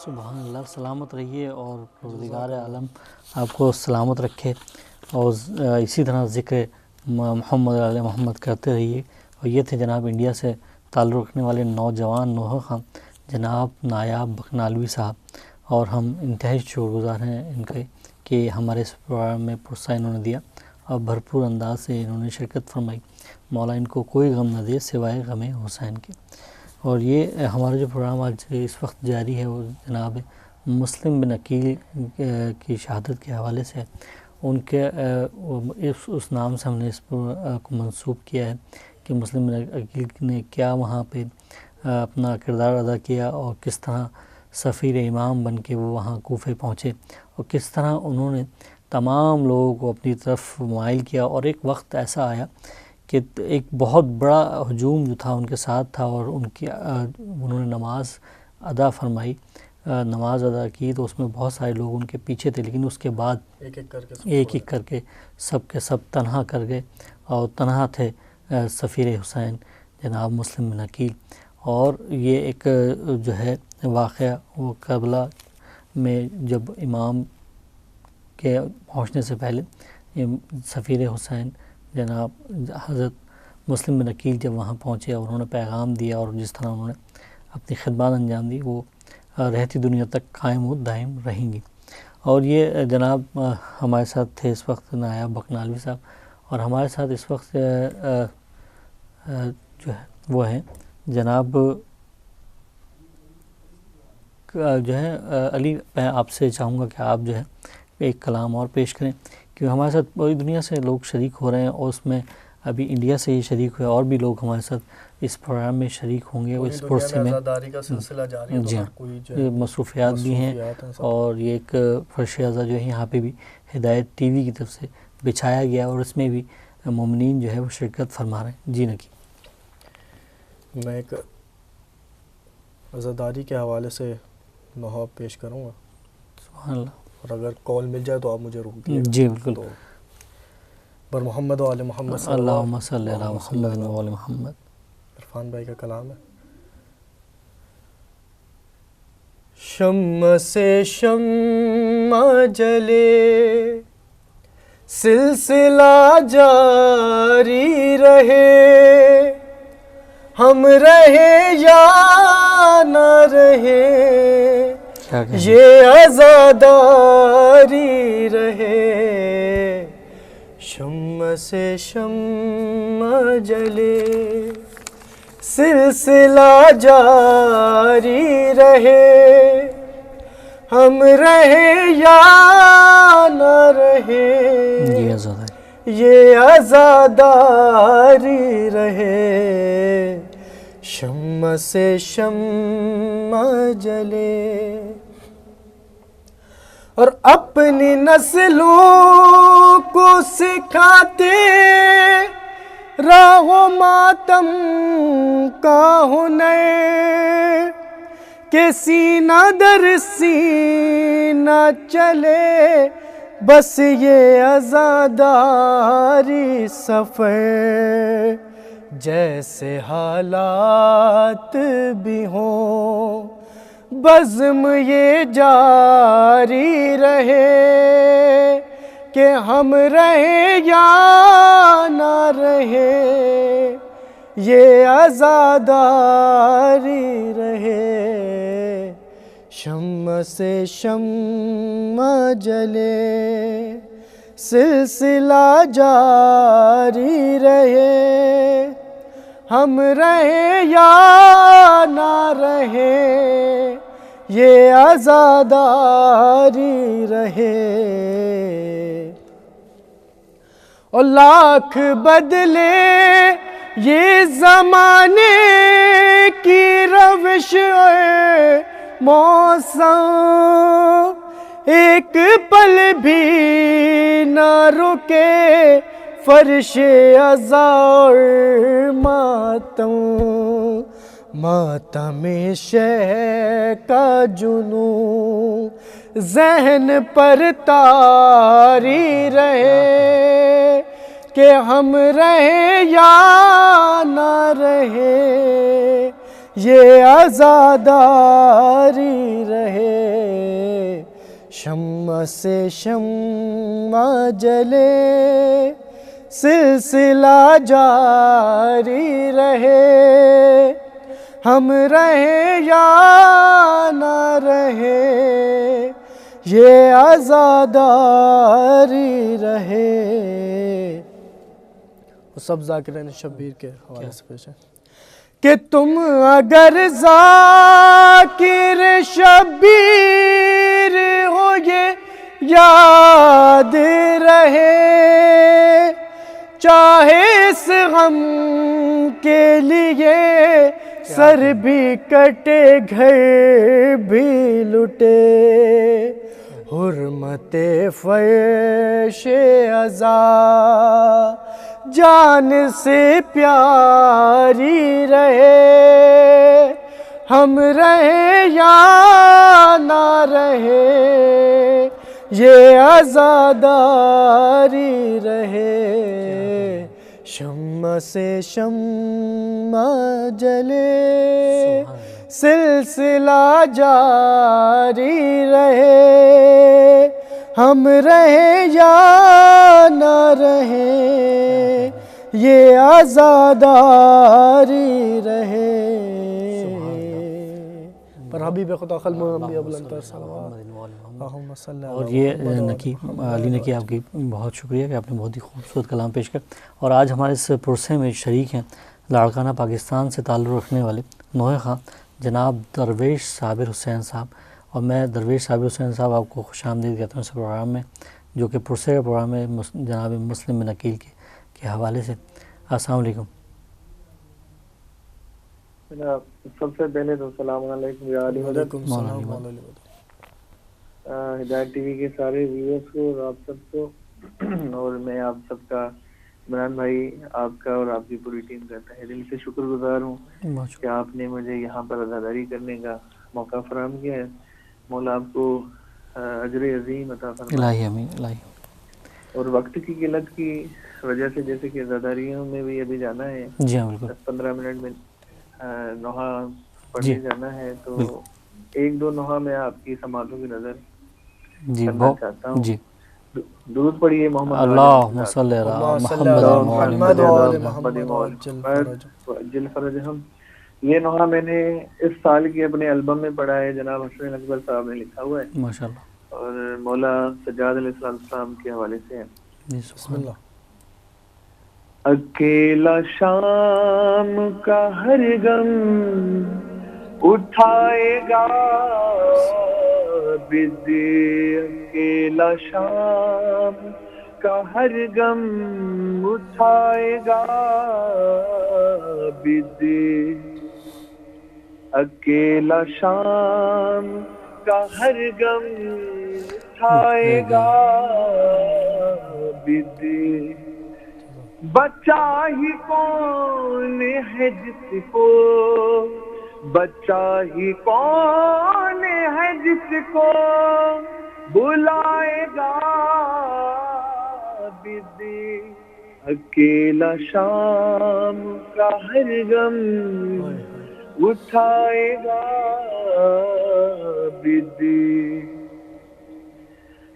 سبحان اللہ. سلامت رہیے اور پروردگار عالم آپ کو سلامت رکھے اور اسی طرح ذکر محمد علیہ محمد کرتے رہیے. اور یہ تھے جناب انڈیا سے تعلق رکھنے والے نوجوان نوحہ خان جناب نایاب بکنالوی صاحب. اور ہم انتہائی شکر گزار ہیں ان کے کہ ہمارے اس پروگرام میں پرسہ انہوں نے دیا اور بھرپور انداز سے انہوں نے شرکت فرمائی. مولا ان کو کوئی غم نہ دے سوائے غم حسین کے. اور یہ ہمارا جو پروگرام آج اس وقت جاری ہے وہ جناب مسلم بن عقیل کی شہادت کے حوالے سے ان کے اس نام سے ہم نے اس کو منسوب کیا ہے کہ مسلم بن عقیل نے کیا وہاں پہ اپنا کردار ادا کیا اور کس طرح سفیر امام بن کے وہ وہاں کوفے پہنچے اور کس طرح انہوں نے تمام لوگوں کو اپنی طرف مائل کیا. اور ایک وقت ایسا آیا کہ ایک بہت بڑا ہجوم جو تھا ان کے ساتھ تھا اور انہوں نے نماز ادا فرمائی, نماز ادا کی تو اس میں بہت سارے لوگ ان کے پیچھے تھے, لیکن اس کے بعد ایک ایک کر کے سب کے سب تنہا کر گئے اور تنہا تھے سفیر حسین جناب مسلم بن عقیل. اور یہ ایک جو ہے واقعہ وہ کربلا میں جب امام کے پہنچنے سے پہلے سفیر حسین جناب حضرت مسلم بن عقیل جب وہاں پہنچے اور انہوں نے پیغام دیا اور جس طرح انہوں نے اپنی خدمات انجام دی وہ رہتی دنیا تک قائم و دائم رہیں گی. اور یہ جناب ہمارے ساتھ تھے اس وقت نایاب بکنالوی صاحب, اور ہمارے ساتھ اس وقت جو ہے وہ ہیں جناب جو ہے علی. میں آپ سے چاہوں گا کہ آپ جو ہے ایک کلام اور پیش کریں کیونکہ ہمارے ساتھ پوری دنیا سے لوگ شریک ہو رہے ہیں اور اس میں ابھی انڈیا سے یہ شریک ہوئے اور بھی لوگ ہمارے ساتھ اس پروگرام میں شریک ہوں گے. اس پرسے میں جی ہاں مصروفیات بھی ہیں اور یہ ایک فرش اعضا جو ہے یہاں پہ بھی ہدایت ٹی وی کی طرف سے بچھایا گیا اور اس میں بھی مومنین جو ہے وہ شرکت فرما رہے ہیں. جی نکی میں ایک عزاداری کے حوالے سے نوحہ پیش کروں گا. سبحان اللہ. اور اگر کال مل جائے تو آپ مجھے روک دیجیے. جی بالکل. بر محمد و آل محمد صلی اللہم صلی علی محمد و آل محمد. عرفان بھائی کا کلام ہے. شمع سے شمع جلے سلسلہ جاری رہے، ہم رہے یا نہ رہے یہ عزاداری رہے. شمع سے شمع جلے سلسلہ جاری رہے، ہم رہے یا نہ رہے یہ عزاداری رہے. شمع سے شمع جلے اور اپنی نسلوں کو سکھاتے راہ و ماتم کا ہنر، کہ سینہ در سینہ چلے بس یہ عزاداری سفر. جیسے حالات بھی ہوں بزم یہ جاری رہے، کہ ہم رہے یا نہ رہے یہ عزاداری رہے. شمع سے شمع جلے سلسلہ جاری رہے، ہم رہے یا نہ رہے یہ عزاداری رہے. اور لاکھ بدلے یہ زمانے کی روش موسم، ایک پل بھی نہ رکے فرش عزا اور ماتم. ماتم شہ کا جنون ذہن پر طاری رہے، کہ ہم رہے یا نہ رہے یہ عزاداری رہے. شمع سے شمع جلے سلسلہ جاری رہے، ہم رہے یا نہ رہے یہ عزاداری رہے. سب ذاکرین شبیر کے حوالے سے پیش ہے کہ تم اگر ذاکر شبیر ہو یہ یاد رہے، چاہے اس غم کے لیے سر بھی کٹے گھر بھی لٹے. حرمت فرش عزا جان سے پیاری رہے، ہم رہے یا نہ رہے یہ عزاداری رہے. شمع سے شمع جلے سلسلہ جاری رہے، ہم رہے یا نہ رہے یہ عزاداری رہے. پر حبیب خدا خلم انبیاء بلند پر صلوات. اور یہ علی نکی آپ کی بہت شکریہ کہ آپ نے بہت ہی خوبصورت کلام پیش کر. اور آج ہمارے اس پرسے میں شریک ہیں لاڑکانہ پاکستان سے تعلق رکھنے والے نوحہ خاں جناب درویش صابر حسین صاحب. اور میں درویش صابر حسین صاحب آپ کو خوش آمدید کہتا ہوں اس پروگرام میں، جو کہ پرسے کا پروگرام ہے جناب مسلم بن عقیل کے حوالے سے. السلام علیکم. سب سے پہلے تو السلام علیکم یا علی مدد. ہدایت ٹی وی کے سارے ویورز کو اور آپ سب کو، اور میں آپ سب کا عمران بھائی آپ کا اور آپ کی پوری ٹیم کا تہہ دل سے شکر گزار ہوں کہ آپ نے مجھے یہاں پر عزاداری کرنے کا موقع فراہم کیا ہے. مولا آپ کو اجر عظیم عطا فرمائے. الہی آمین. الہی. اور وقت کی قلت کی وجہ سے جیسے کہ عزاداریوں میں بھی ابھی جانا ہے، جی ہاں بالکل 10-15 منٹ میں نوحہ جی پڑھنے جانا ہے، تو بالکل 1-2 نوحہ میں آپ کی سماعتوں کی نظر جی کرنا چاہتا ہوں۔ جی درود پڑھیے محمد اللہم صلی علی اللہ صلی محمد علی و آل محمد و آل محمد۔ محمد جل فرجہم۔ یہ نوحہ میں نے اس سال کی اپنے البم میں پڑھا ہے، جناب حسین اکبر صاحب نے لکھا ہوا ہے ماشاءاللہ اور مولا سجاد علیہ السلام کے حوالے سے ہے۔ جی بسم سبحان اللہ۔ اکیلا شام کا ہر غم اٹھائے گا بد، اکیلا شام کا ہر غم اٹھائے گا بد، اکیلا شام کا ہر غم اٹھائے گا بد، بچہ ہی کون ہے جس کو، بچہ ہی کون ہے جس کو بلائے گا بد، اکیلا شام کا ہر غم اٹھائے گا بد،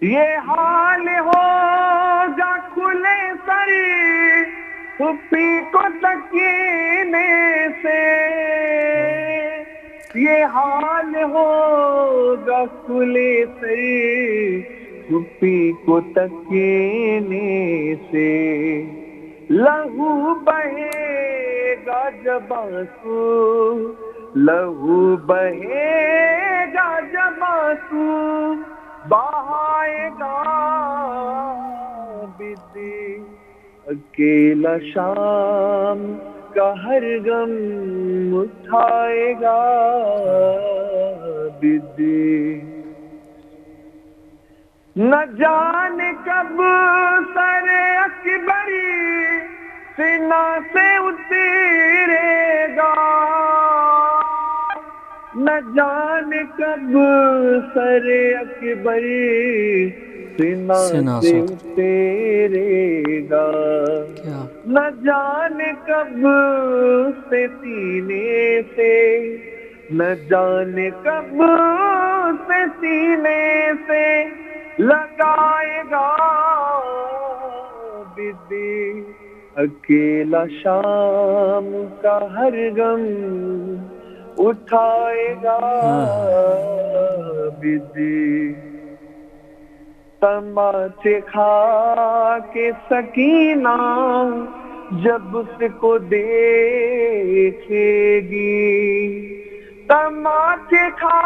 یہ حال ہوگا کھلے سر پھپھی کو تکینے سے، یہ حال ہوگا کھلے سر پھپھی کو تکینے سے، لہو بہے گا جب آنسو، لہو بہے گا جب آنسو بہائے گا بد، اکیلا شام کا ہر غم اٹھائے گا بد، نہ جانے کب سر اکبری سینہ سے اترے گا، نہ جانے کب سر اکبری سینہ سے اترے گا، نہ جانے کب سے سینے سے، نہ جانے کب سے سینے سے لگائے گا بد، اکیلا شام کا ہر غم اٹھائے گا بد، تماچے کھا کے سکینہ جب اس کو دیکھے گی، تماچے کھا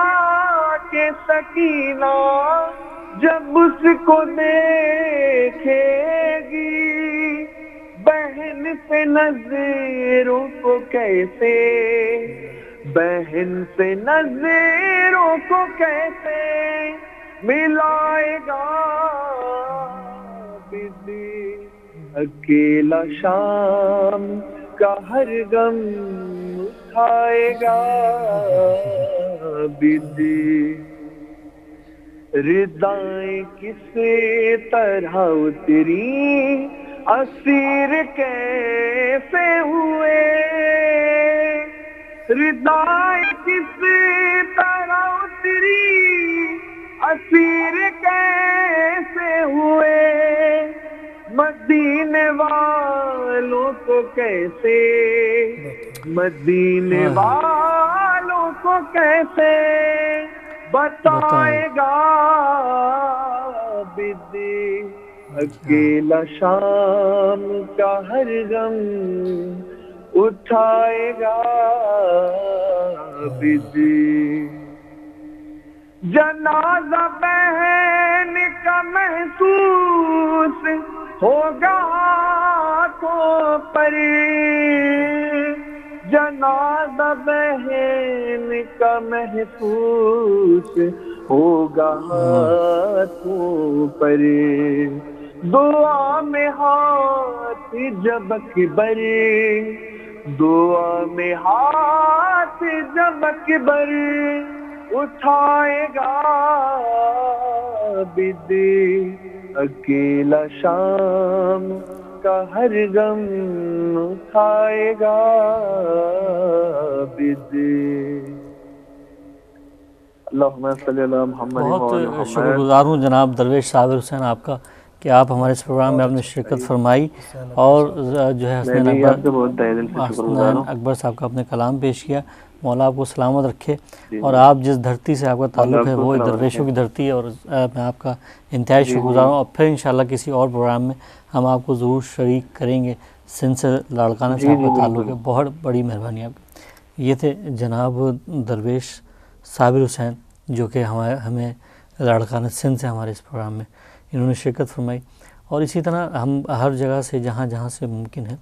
کے سکینہ جب اس کو دیکھے گی، بہن سے نظروں کو کیسے، بہن سے نظروں کو کیسے ملائے گا بد، اکیلا شام کا ہر غم اٹھائے گا بد، رضائیں کس طرح اتری اسیر کیسے ہوئے، رضائیں کس طرح اتری اسیر کیسے ہوئے، مدینے والوں کو کیسے، مدینے والوں کو کیسے بتائے گا بد، اکیلا شام کا ہر غم اٹھائے گا بد، جنازہ بہن کا محسوس ہوگا ہاتھوں پر، جنازہ بہن کا محسوس ہوگا ہاتھوں پر، دعا میں ہاتھ جب اکبر، دعا میں ہاتھ جب اکبر اٹھائے گا بد، اکیلا شام کا ہر غم اٹھائے گا عابد. اللہم صلی اللہ محمد بہت وعلی شکر محمد. گزار ہوں جناب درویش صابر حسین آپ کا کہ آپ ہمارے اس پروگرام میں آپ نے شرکت فرمائی، اور جو ہے میں بھی آپ کا بہت تہ دل سے شکر گزار ہوں. اکبر صاحب کا اپنے کلام پیش کیا. مولا آپ کو سلامت رکھے، اور آپ جس دھرتی سے آپ کا تعلق ہے وہ درویشوں کی دھرتی ہے، اور میں آپ کا انتہائی شکر گزار ہوں. اور پھر انشاءاللہ کسی اور پروگرام میں ہم آپ کو ضرور شریک کریں گے. سندھ سے لاڑکانہ سے آپ کا تعلق ہے، بہت بڑی مہربانی آپ کی. یہ تھے جناب درویش صابر حسین جو کہ ہمیں لاڑکانہ سندھ سے ہمارے اس پروگرام میں انہوں نے شرکت فرمائی. اور اسی طرح ہم ہر جگہ سے جہاں جہاں سے ممکن ہے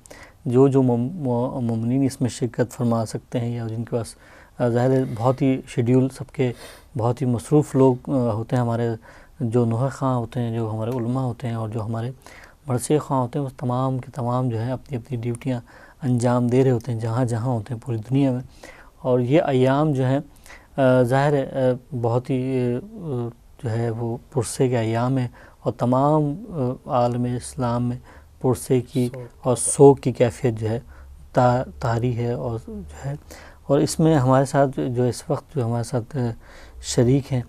جو مومنین اس میں شرکت فرما سکتے ہیں، یا جن کے پاس ظاہر ہے بہت ہی شیڈیول سب کے بہت ہی مصروف لوگ ہوتے ہیں، ہمارے جو نوحہ خواں ہوتے ہیں، جو ہمارے علماء ہوتے ہیں، اور جو ہمارے مرثیہ خواں ہوتے ہیں، وہ تمام کے تمام جو ہے اپنی اپنی ڈیوٹیاں انجام دے رہے ہوتے ہیں جہاں جہاں ہوتے ہیں پوری دنیا میں. اور یہ ایام جو ہیں ظاہر ہے بہت ہی جو ہے وہ پرسے کے ایام ہیں، اور تمام عالم اسلام میں پرسے کی اور سوگ کی کیفیت جو ہے طاری ہے. اور جو ہے اور اس میں ہمارے ساتھ جو اس وقت جو ہمارے ساتھ شریک ہیں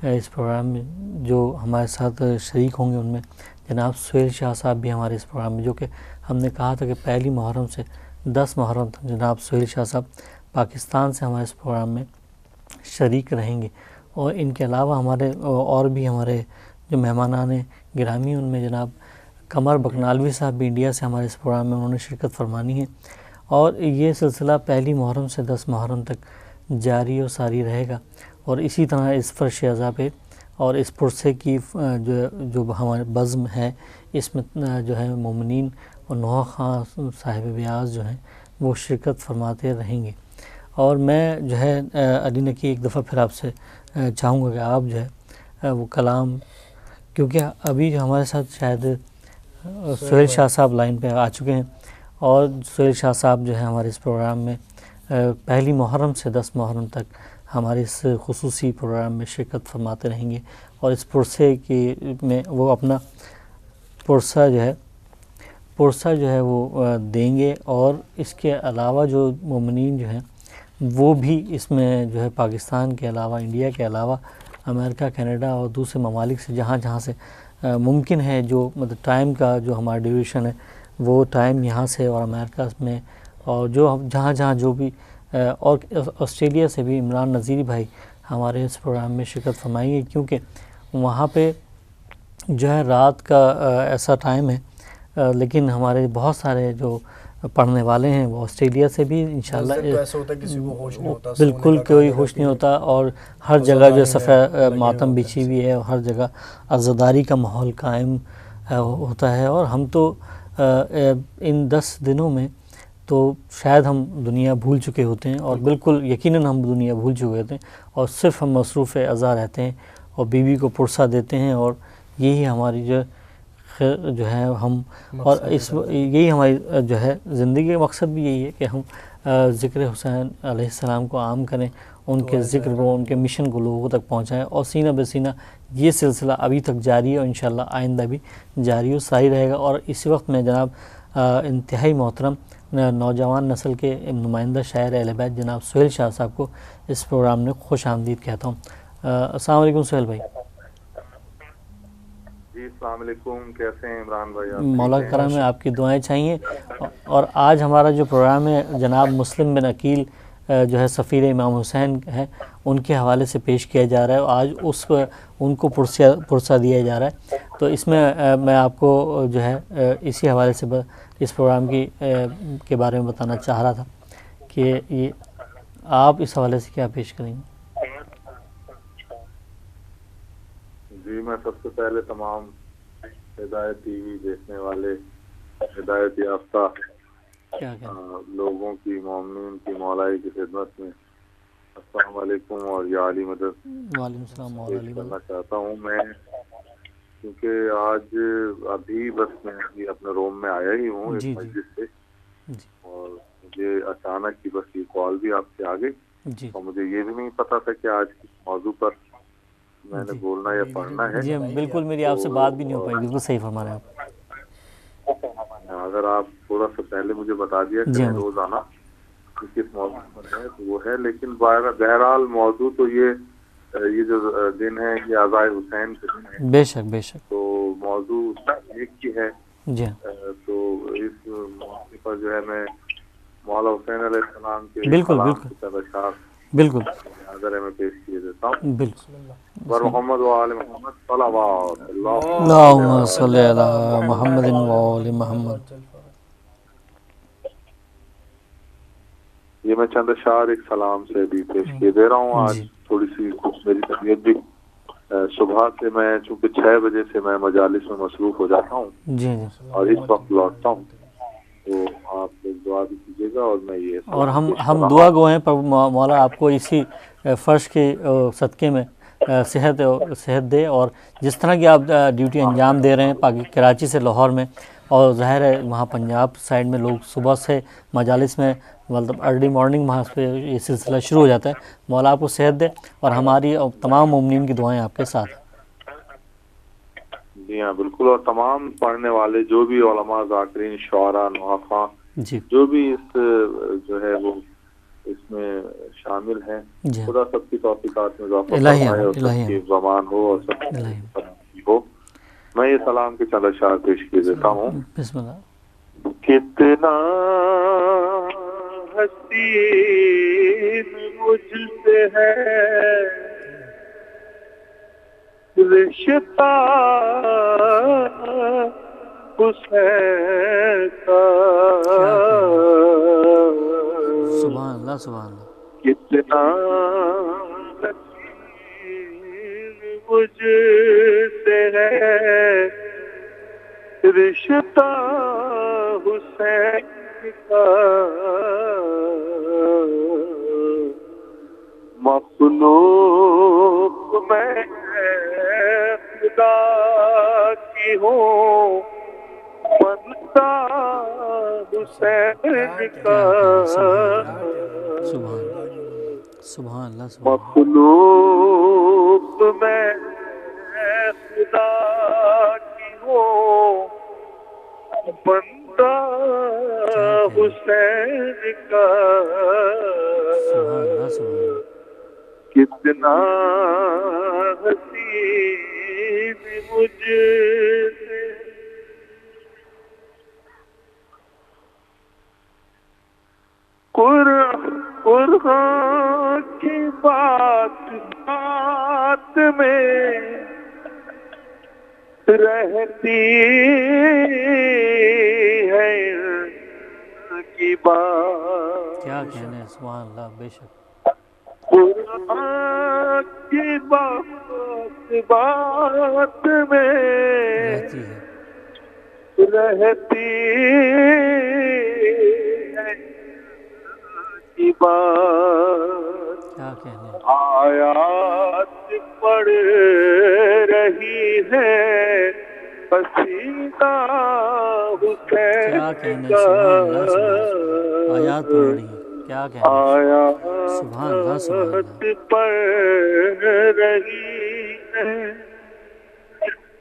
اس پروگرام میں، جو ہمارے ساتھ شریک ہوں گے ان میں جناب سہیل شاہ صاحب بھی ہمارے اس پروگرام میں، جو کہ ہم نے کہا تھا کہ پہلی محرم سے 10 محرم تک جناب سہیل شاہ صاحب پاکستان سے ہمارے اس پروگرام میں شریک رہیں گے. اور ان کے علاوہ ہمارے اور بھی ہمارے جو مہمانان گرامی ان میں جناب قمر بکنالوی صاحب بھی انڈیا سے ہمارے اس پروگرام میں انہوں نے شرکت فرمانی ہے. اور یہ سلسلہ پہلی محرم سے 10 محرم تک جاری و ساری رہے گا. اور اسی طرح اس فرش ازا پہ اور اس پرسے کی جو ہمارے بزم ہے، اس میں جو ہے مومنین اور نوحہ خواں صاحب بیاض جو ہیں وہ شرکت فرماتے رہیں گے. اور میں جو ہے علی نقی ایک دفعہ پھر آپ سے چاہوں گا کہ آپ جو ہے وہ کلام، کیونکہ ابھی جو ہمارے ساتھ شاید سہیل شاہ صاحب لائن پہ آ چکے ہیں، اور سہیل شاہ صاحب جو ہے ہمارے اس پروگرام میں پہلی محرم سے 10 محرم تک ہمارے اس خصوصی پروگرام میں شرکت فرماتے رہیں گے. اور اس پرسے کی میں وہ اپنا پرسہ جو ہے وہ دیں گے. اور اس کے علاوہ جو مومنین جو ہیں وہ بھی اس میں جو ہے پاکستان کے علاوہ، انڈیا کے علاوہ، امریکہ، کینیڈا اور دوسرے ممالک سے جہاں جہاں سے ممکن ہے، جو مطلب ٹائم کا جو ہمارا ڈیوریشن ہے وہ ٹائم یہاں سے اور امریکہ میں، اور جو جہاں جہاں جو بھی، اور آسٹریلیا سے بھی عمران نذیری بھائی ہمارے اس پروگرام میں شرکت فرمائیں گے، کیونکہ وہاں پہ جو ہے رات کا ایسا ٹائم ہے، لیکن ہمارے بہت سارے جو پڑھنے والے ہیں وہ آسٹریلیا سے بھی انشاءاللہ بالکل کوئی ہوش نہیں ہوتا، اور ہر جگہ جو صفحہ ماتم بچھی ہوئی ہے، اور ہر جگہ عزاداری کا ماحول قائم ہوتا ہے. اور ہم تو ان 10 دنوں میں تو شاید ہم دنیا بھول چکے ہوتے ہیں، اور بالکل یقیناً ہم دنیا بھول چکے ہوتے ہیں، اور صرف ہم مصروف عزا رہتے ہیں اور بیوی کو پرسہ دیتے ہیں. اور یہی ہماری جو ہے ہم، اور یہی ہماری جو ہے زندگی کا مقصد بھی یہی ہے کہ ہم ذکر حسین علیہ السلام کو عام کریں، ان کے ذکر کو، ان کے مشن کو لوگوں تک پہنچائیں. اور سینہ بہ سینہ یہ سلسلہ ابھی تک جاری ہے، اور انشاءاللہ آئندہ بھی جاری و ساری رہے گا. اور اس وقت میں جناب انتہائی محترم نوجوان نسل کے نمائندہ شاعر اہل بیت جناب سہیل شاہ صاحب کو اس پروگرام میں خوش آمدید کہتا ہوں. السلام علیکم سہیل بھائی. جی السلام علیکم، کیسے ہیں عمران بھائی؟ مولا کرم ہے، آپ کی دعائیں چاہیے. اور آج ہمارا جو پروگرام ہے جناب مسلم بن عقیل جو ہے سفیر امام حسین ہیں، ان کے حوالے سے پیش کیا جا رہا ہے. آج ان کو پرسہ دیا جا رہا ہے. تو اس میں میں آپ کو جو ہے اسی حوالے سے اس پروگرام کے بارے میں بتانا چاہ رہا تھا کہ یہ آپ اس حوالے سے کیا پیش کریں گے. جی میں سب سے پہلے تمام ہدایت ٹی وی دیکھنے والے ہدایت یافتہ لوگوں کی، مومنین کی، مولائی کی خدمت میں السلام علیکم اور یا علی مدد وعلیکم السلام پیش کرنا چاہتا ہوں. میں کیونکہ آج ابھی بس میں اپنے روم میں آیا ہی ہوں اس مجلس سے، اور مجھے اچانک کی بس یہ کال بھی آپ سے آ گئی، اور مجھے یہ بھی نہیں پتا تھا کہ آج کس موضوع پر میں نے بولنا یا پڑھنا ہے. جی بالکل، میری آپ سے بات بھی نہیں ہو پائی. بالکل صحیح فرما رہے ہیں آپ. اگر آپ تھوڑا سا پہلے مجھے بتا دیا کہ روزانہ کس موضوع پر ہے تو وہ ہے، لیکن بہرحال موضوع تو یہ جو دن ہے یہ عزائے حسین کے دن ہے. بے شک بے شک. تو موضوع ایک ہی ہے. جی تو اس موقع پر جو ہے میں مولا حسین علیہ السلام کے بالکل بالکل نظر میں پیش کیے دیتا ہوں. بالکل. محمد وآل محمد صلوات اللہم صلی علی محمد وآل محمد. یہ میں چند اشعار ایک سلام سے بھی پیش کیے دے رہا ہوں. آج تھوڑی سی میری طبیعت بھی صبح سے میں چونکہ 6 بجے سے میں مجالس میں مصروف ہو جاتا ہوں اور اس وقت لوٹتا ہوں، تو آپ لوگ دعا بھی کیجیے گا. اور میں یہ اور ہم دعا گو ہیں پر مولا آپ کو اسی فرش کے صدقے میں صحت دے، اور جس طرح کی آپ ڈیوٹی انجام دے رہے ہیں کراچی سے لاہور میں، اور ظاہر ہے وہاں پنجاب سائڈ میں لوگ صبح سے مجالس میں مطلب ارلی مارننگ وہاں پہ یہ سلسلہ شروع ہو جاتا ہے. مولا آپ کو صحت دے، اور ہماری تمام مومنین کی دعائیں آپ کے ساتھ ہیں. جی ہاں بالکل. اور تمام پڑھنے والے جو بھی علماء، ذاکرین، شعراء، نحفاء جو بھی اس جو ہے وہ اس میں شامل ہیں، خدا سب کی توفیقات میں اضافہ فرمائے اور سب کی زمان ہو اور سب کی ہو. میں یہ سلام کے چند اشعار پیش کیے دیتا ہوں. بسم اللہ. کتنا حسین مجھ سے ہے رشتہ حسین کا، سبحان اللہ سبحان اللہ. کتنا حسین مجھ سے ہے رشتہ حسین کا، مخلوق میں خدا کی ہوں بندہ حسین کا، سبحان اللہ. مخلوق میں خدا کی ہوں بندہ حسین کا، کتنا حسین مجھ سے قرآن کی بات میں رہتی ہے کی بات. کیا کہنے ہیں، سبحان اللہ. بے شک. قرآن کی بات میں رہتی ہے کی بات. کیا کہنے. آیات پڑھ رہی ہے پسینہ حسین کا، آیات پڑھ رہی ہیں. کیا کہنے. سبحان اللہ سبحان اللہ. پڑھ رہی ہے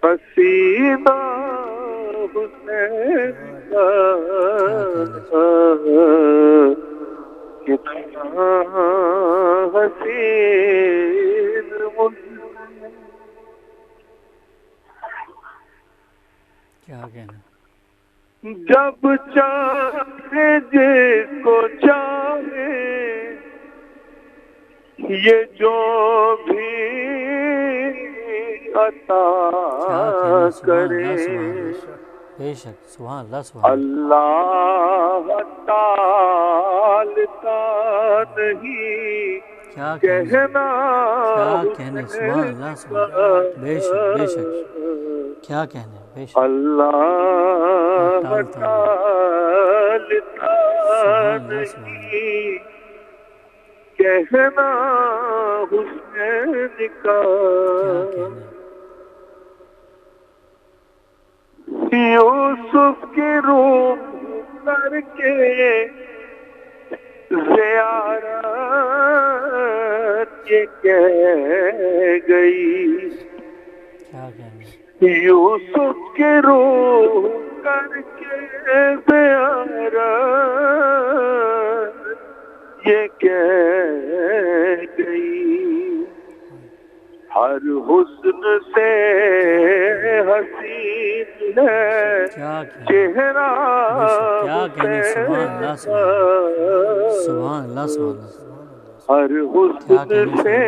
پسینہ حسین کا، کتنا حسین کیا کہنا. جب چاہے جس کو چاہے یہ جو بھی عطا کرے، بے شک. سبحان اللہ سبحان اللہ تعالی کا نہیں کیا کہنا، کہنے. سبحان اللہ سبحان اللہ. بے شک بے شک. کیا کہنے. بے شک. اللہ تعالی کا نہیں کہنا حسین کا، یوسف کی روح کر کے زیارت یہ کہہ گئی، یوسف کی روح کر کے یہ کہہ گئی ہر حسن سے حسین ہے چہرہ ہر حسن سے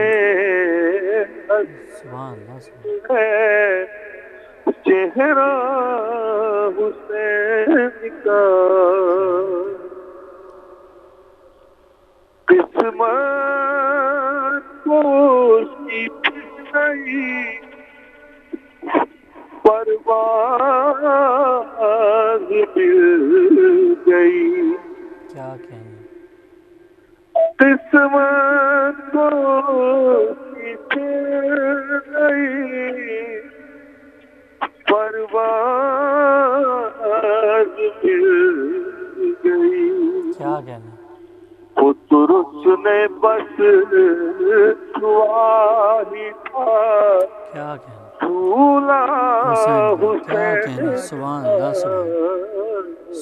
ہے چہرہ حسین کا قسمت کو اس کی پھر نہیں پرواز مل گئی کیا کہنے قسمت کو اس کی پھر نہیں پرواز مل گئی کیا کہنے خطرس نے بس دعا ہی تھا کیا کہنے بھولا کیا کہنے سبحان اللہ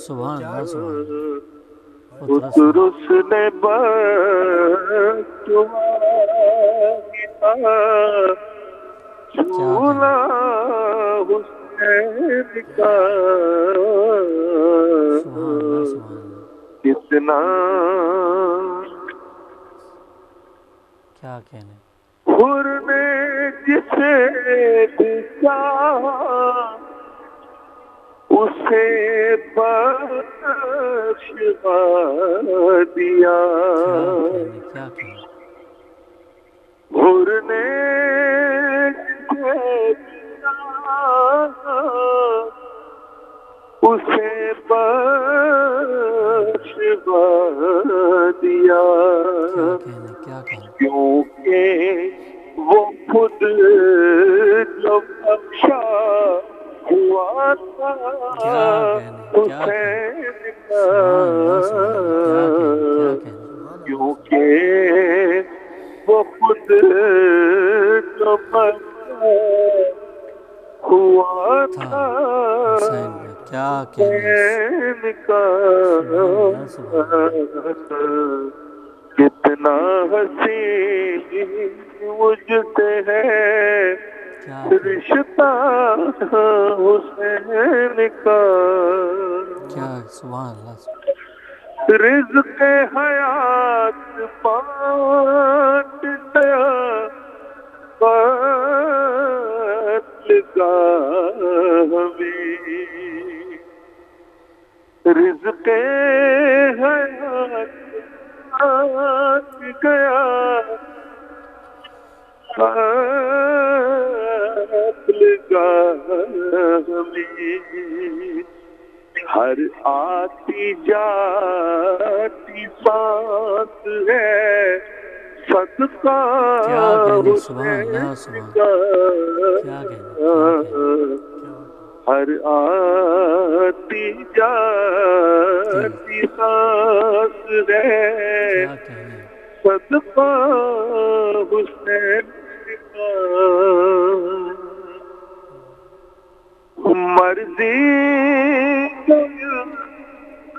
سبحان اللہ سبحان خطرس نے بس دعا ہی تھا بھولا حسین کا کتنا کیا کہنے حر نے جسے بھی چاہا اسے بخش دیا کیا کہنے حر نے جسے بھی چاہا اسے بخش دیا کیا کہنے کیونکہ وہ خود جو بخشا ہوا تھا حسین کا کیونکہ وہ خود جو بخشا ہوا تھا کیا کہنے کا کتنا حسین مجھ سے ہے رشتہ حسین کا کیا سبحان اللہ رزق حیات بانٹ دیا رزق حیات گیا ہر آتی جاتی سانس ہے صدقہ حسین کا ہر آتی جاتی سانس ہے صدقہ حسین کا مرضی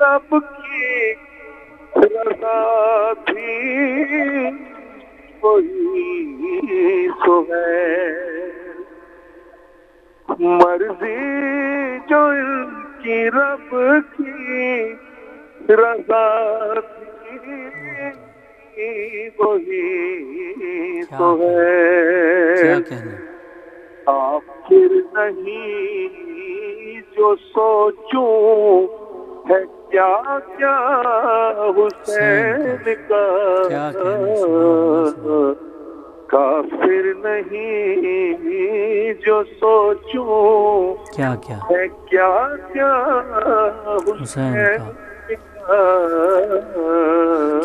رب کی رضا بھی وہی سو ہے مرضی جو ان کی رب کی رضا بھی وہی تو ہے آخر نہیں جو سوچوں ہے کیا کیا حسین کا کافر نہیں جو سوچوں کیا کیا ہے کیا کیا حسین کا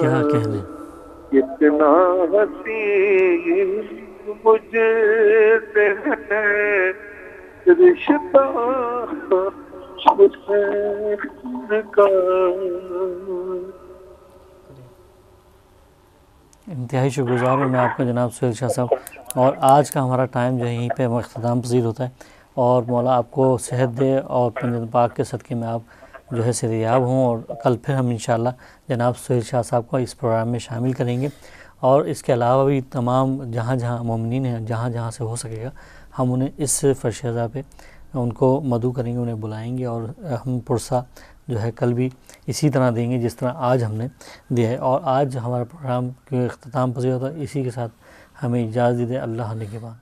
کیا کہنے کتنا حسین مجھ سے ہے رشتہ حسین کا انتہائی شکر گزار ہوں میں آپ کا جناب سہیل شاہ صاحب، اور آج کا ہمارا ٹائم جو ہے یہیں پہ اختتام پذیر ہوتا ہے، اور مولا آپ کو صحت دے اور پنجاب پاک کے صدقے میں آپ جو ہے صحتیاب ہوں، اور کل پھر ہم انشاءاللہ جناب سہیل شاہ صاحب کو اس پروگرام میں شامل کریں گے، اور اس کے علاوہ بھی تمام جہاں جہاں مومنین ہیں، جہاں جہاں سے ہو سکے گا ہم انہیں اس فرش ازا پہ ان کو مدعو کریں گے، انہیں بلائیں گے، اور ہم پرسہ جو ہے کل بھی اسی طرح دیں گے جس طرح آج ہم نے دیا ہے۔ اور آج ہمارا پروگرام کے اختتام پذیر ہوتا ہے، اسی کے ساتھ ہمیں اجازت دے اللہ نگہبان۔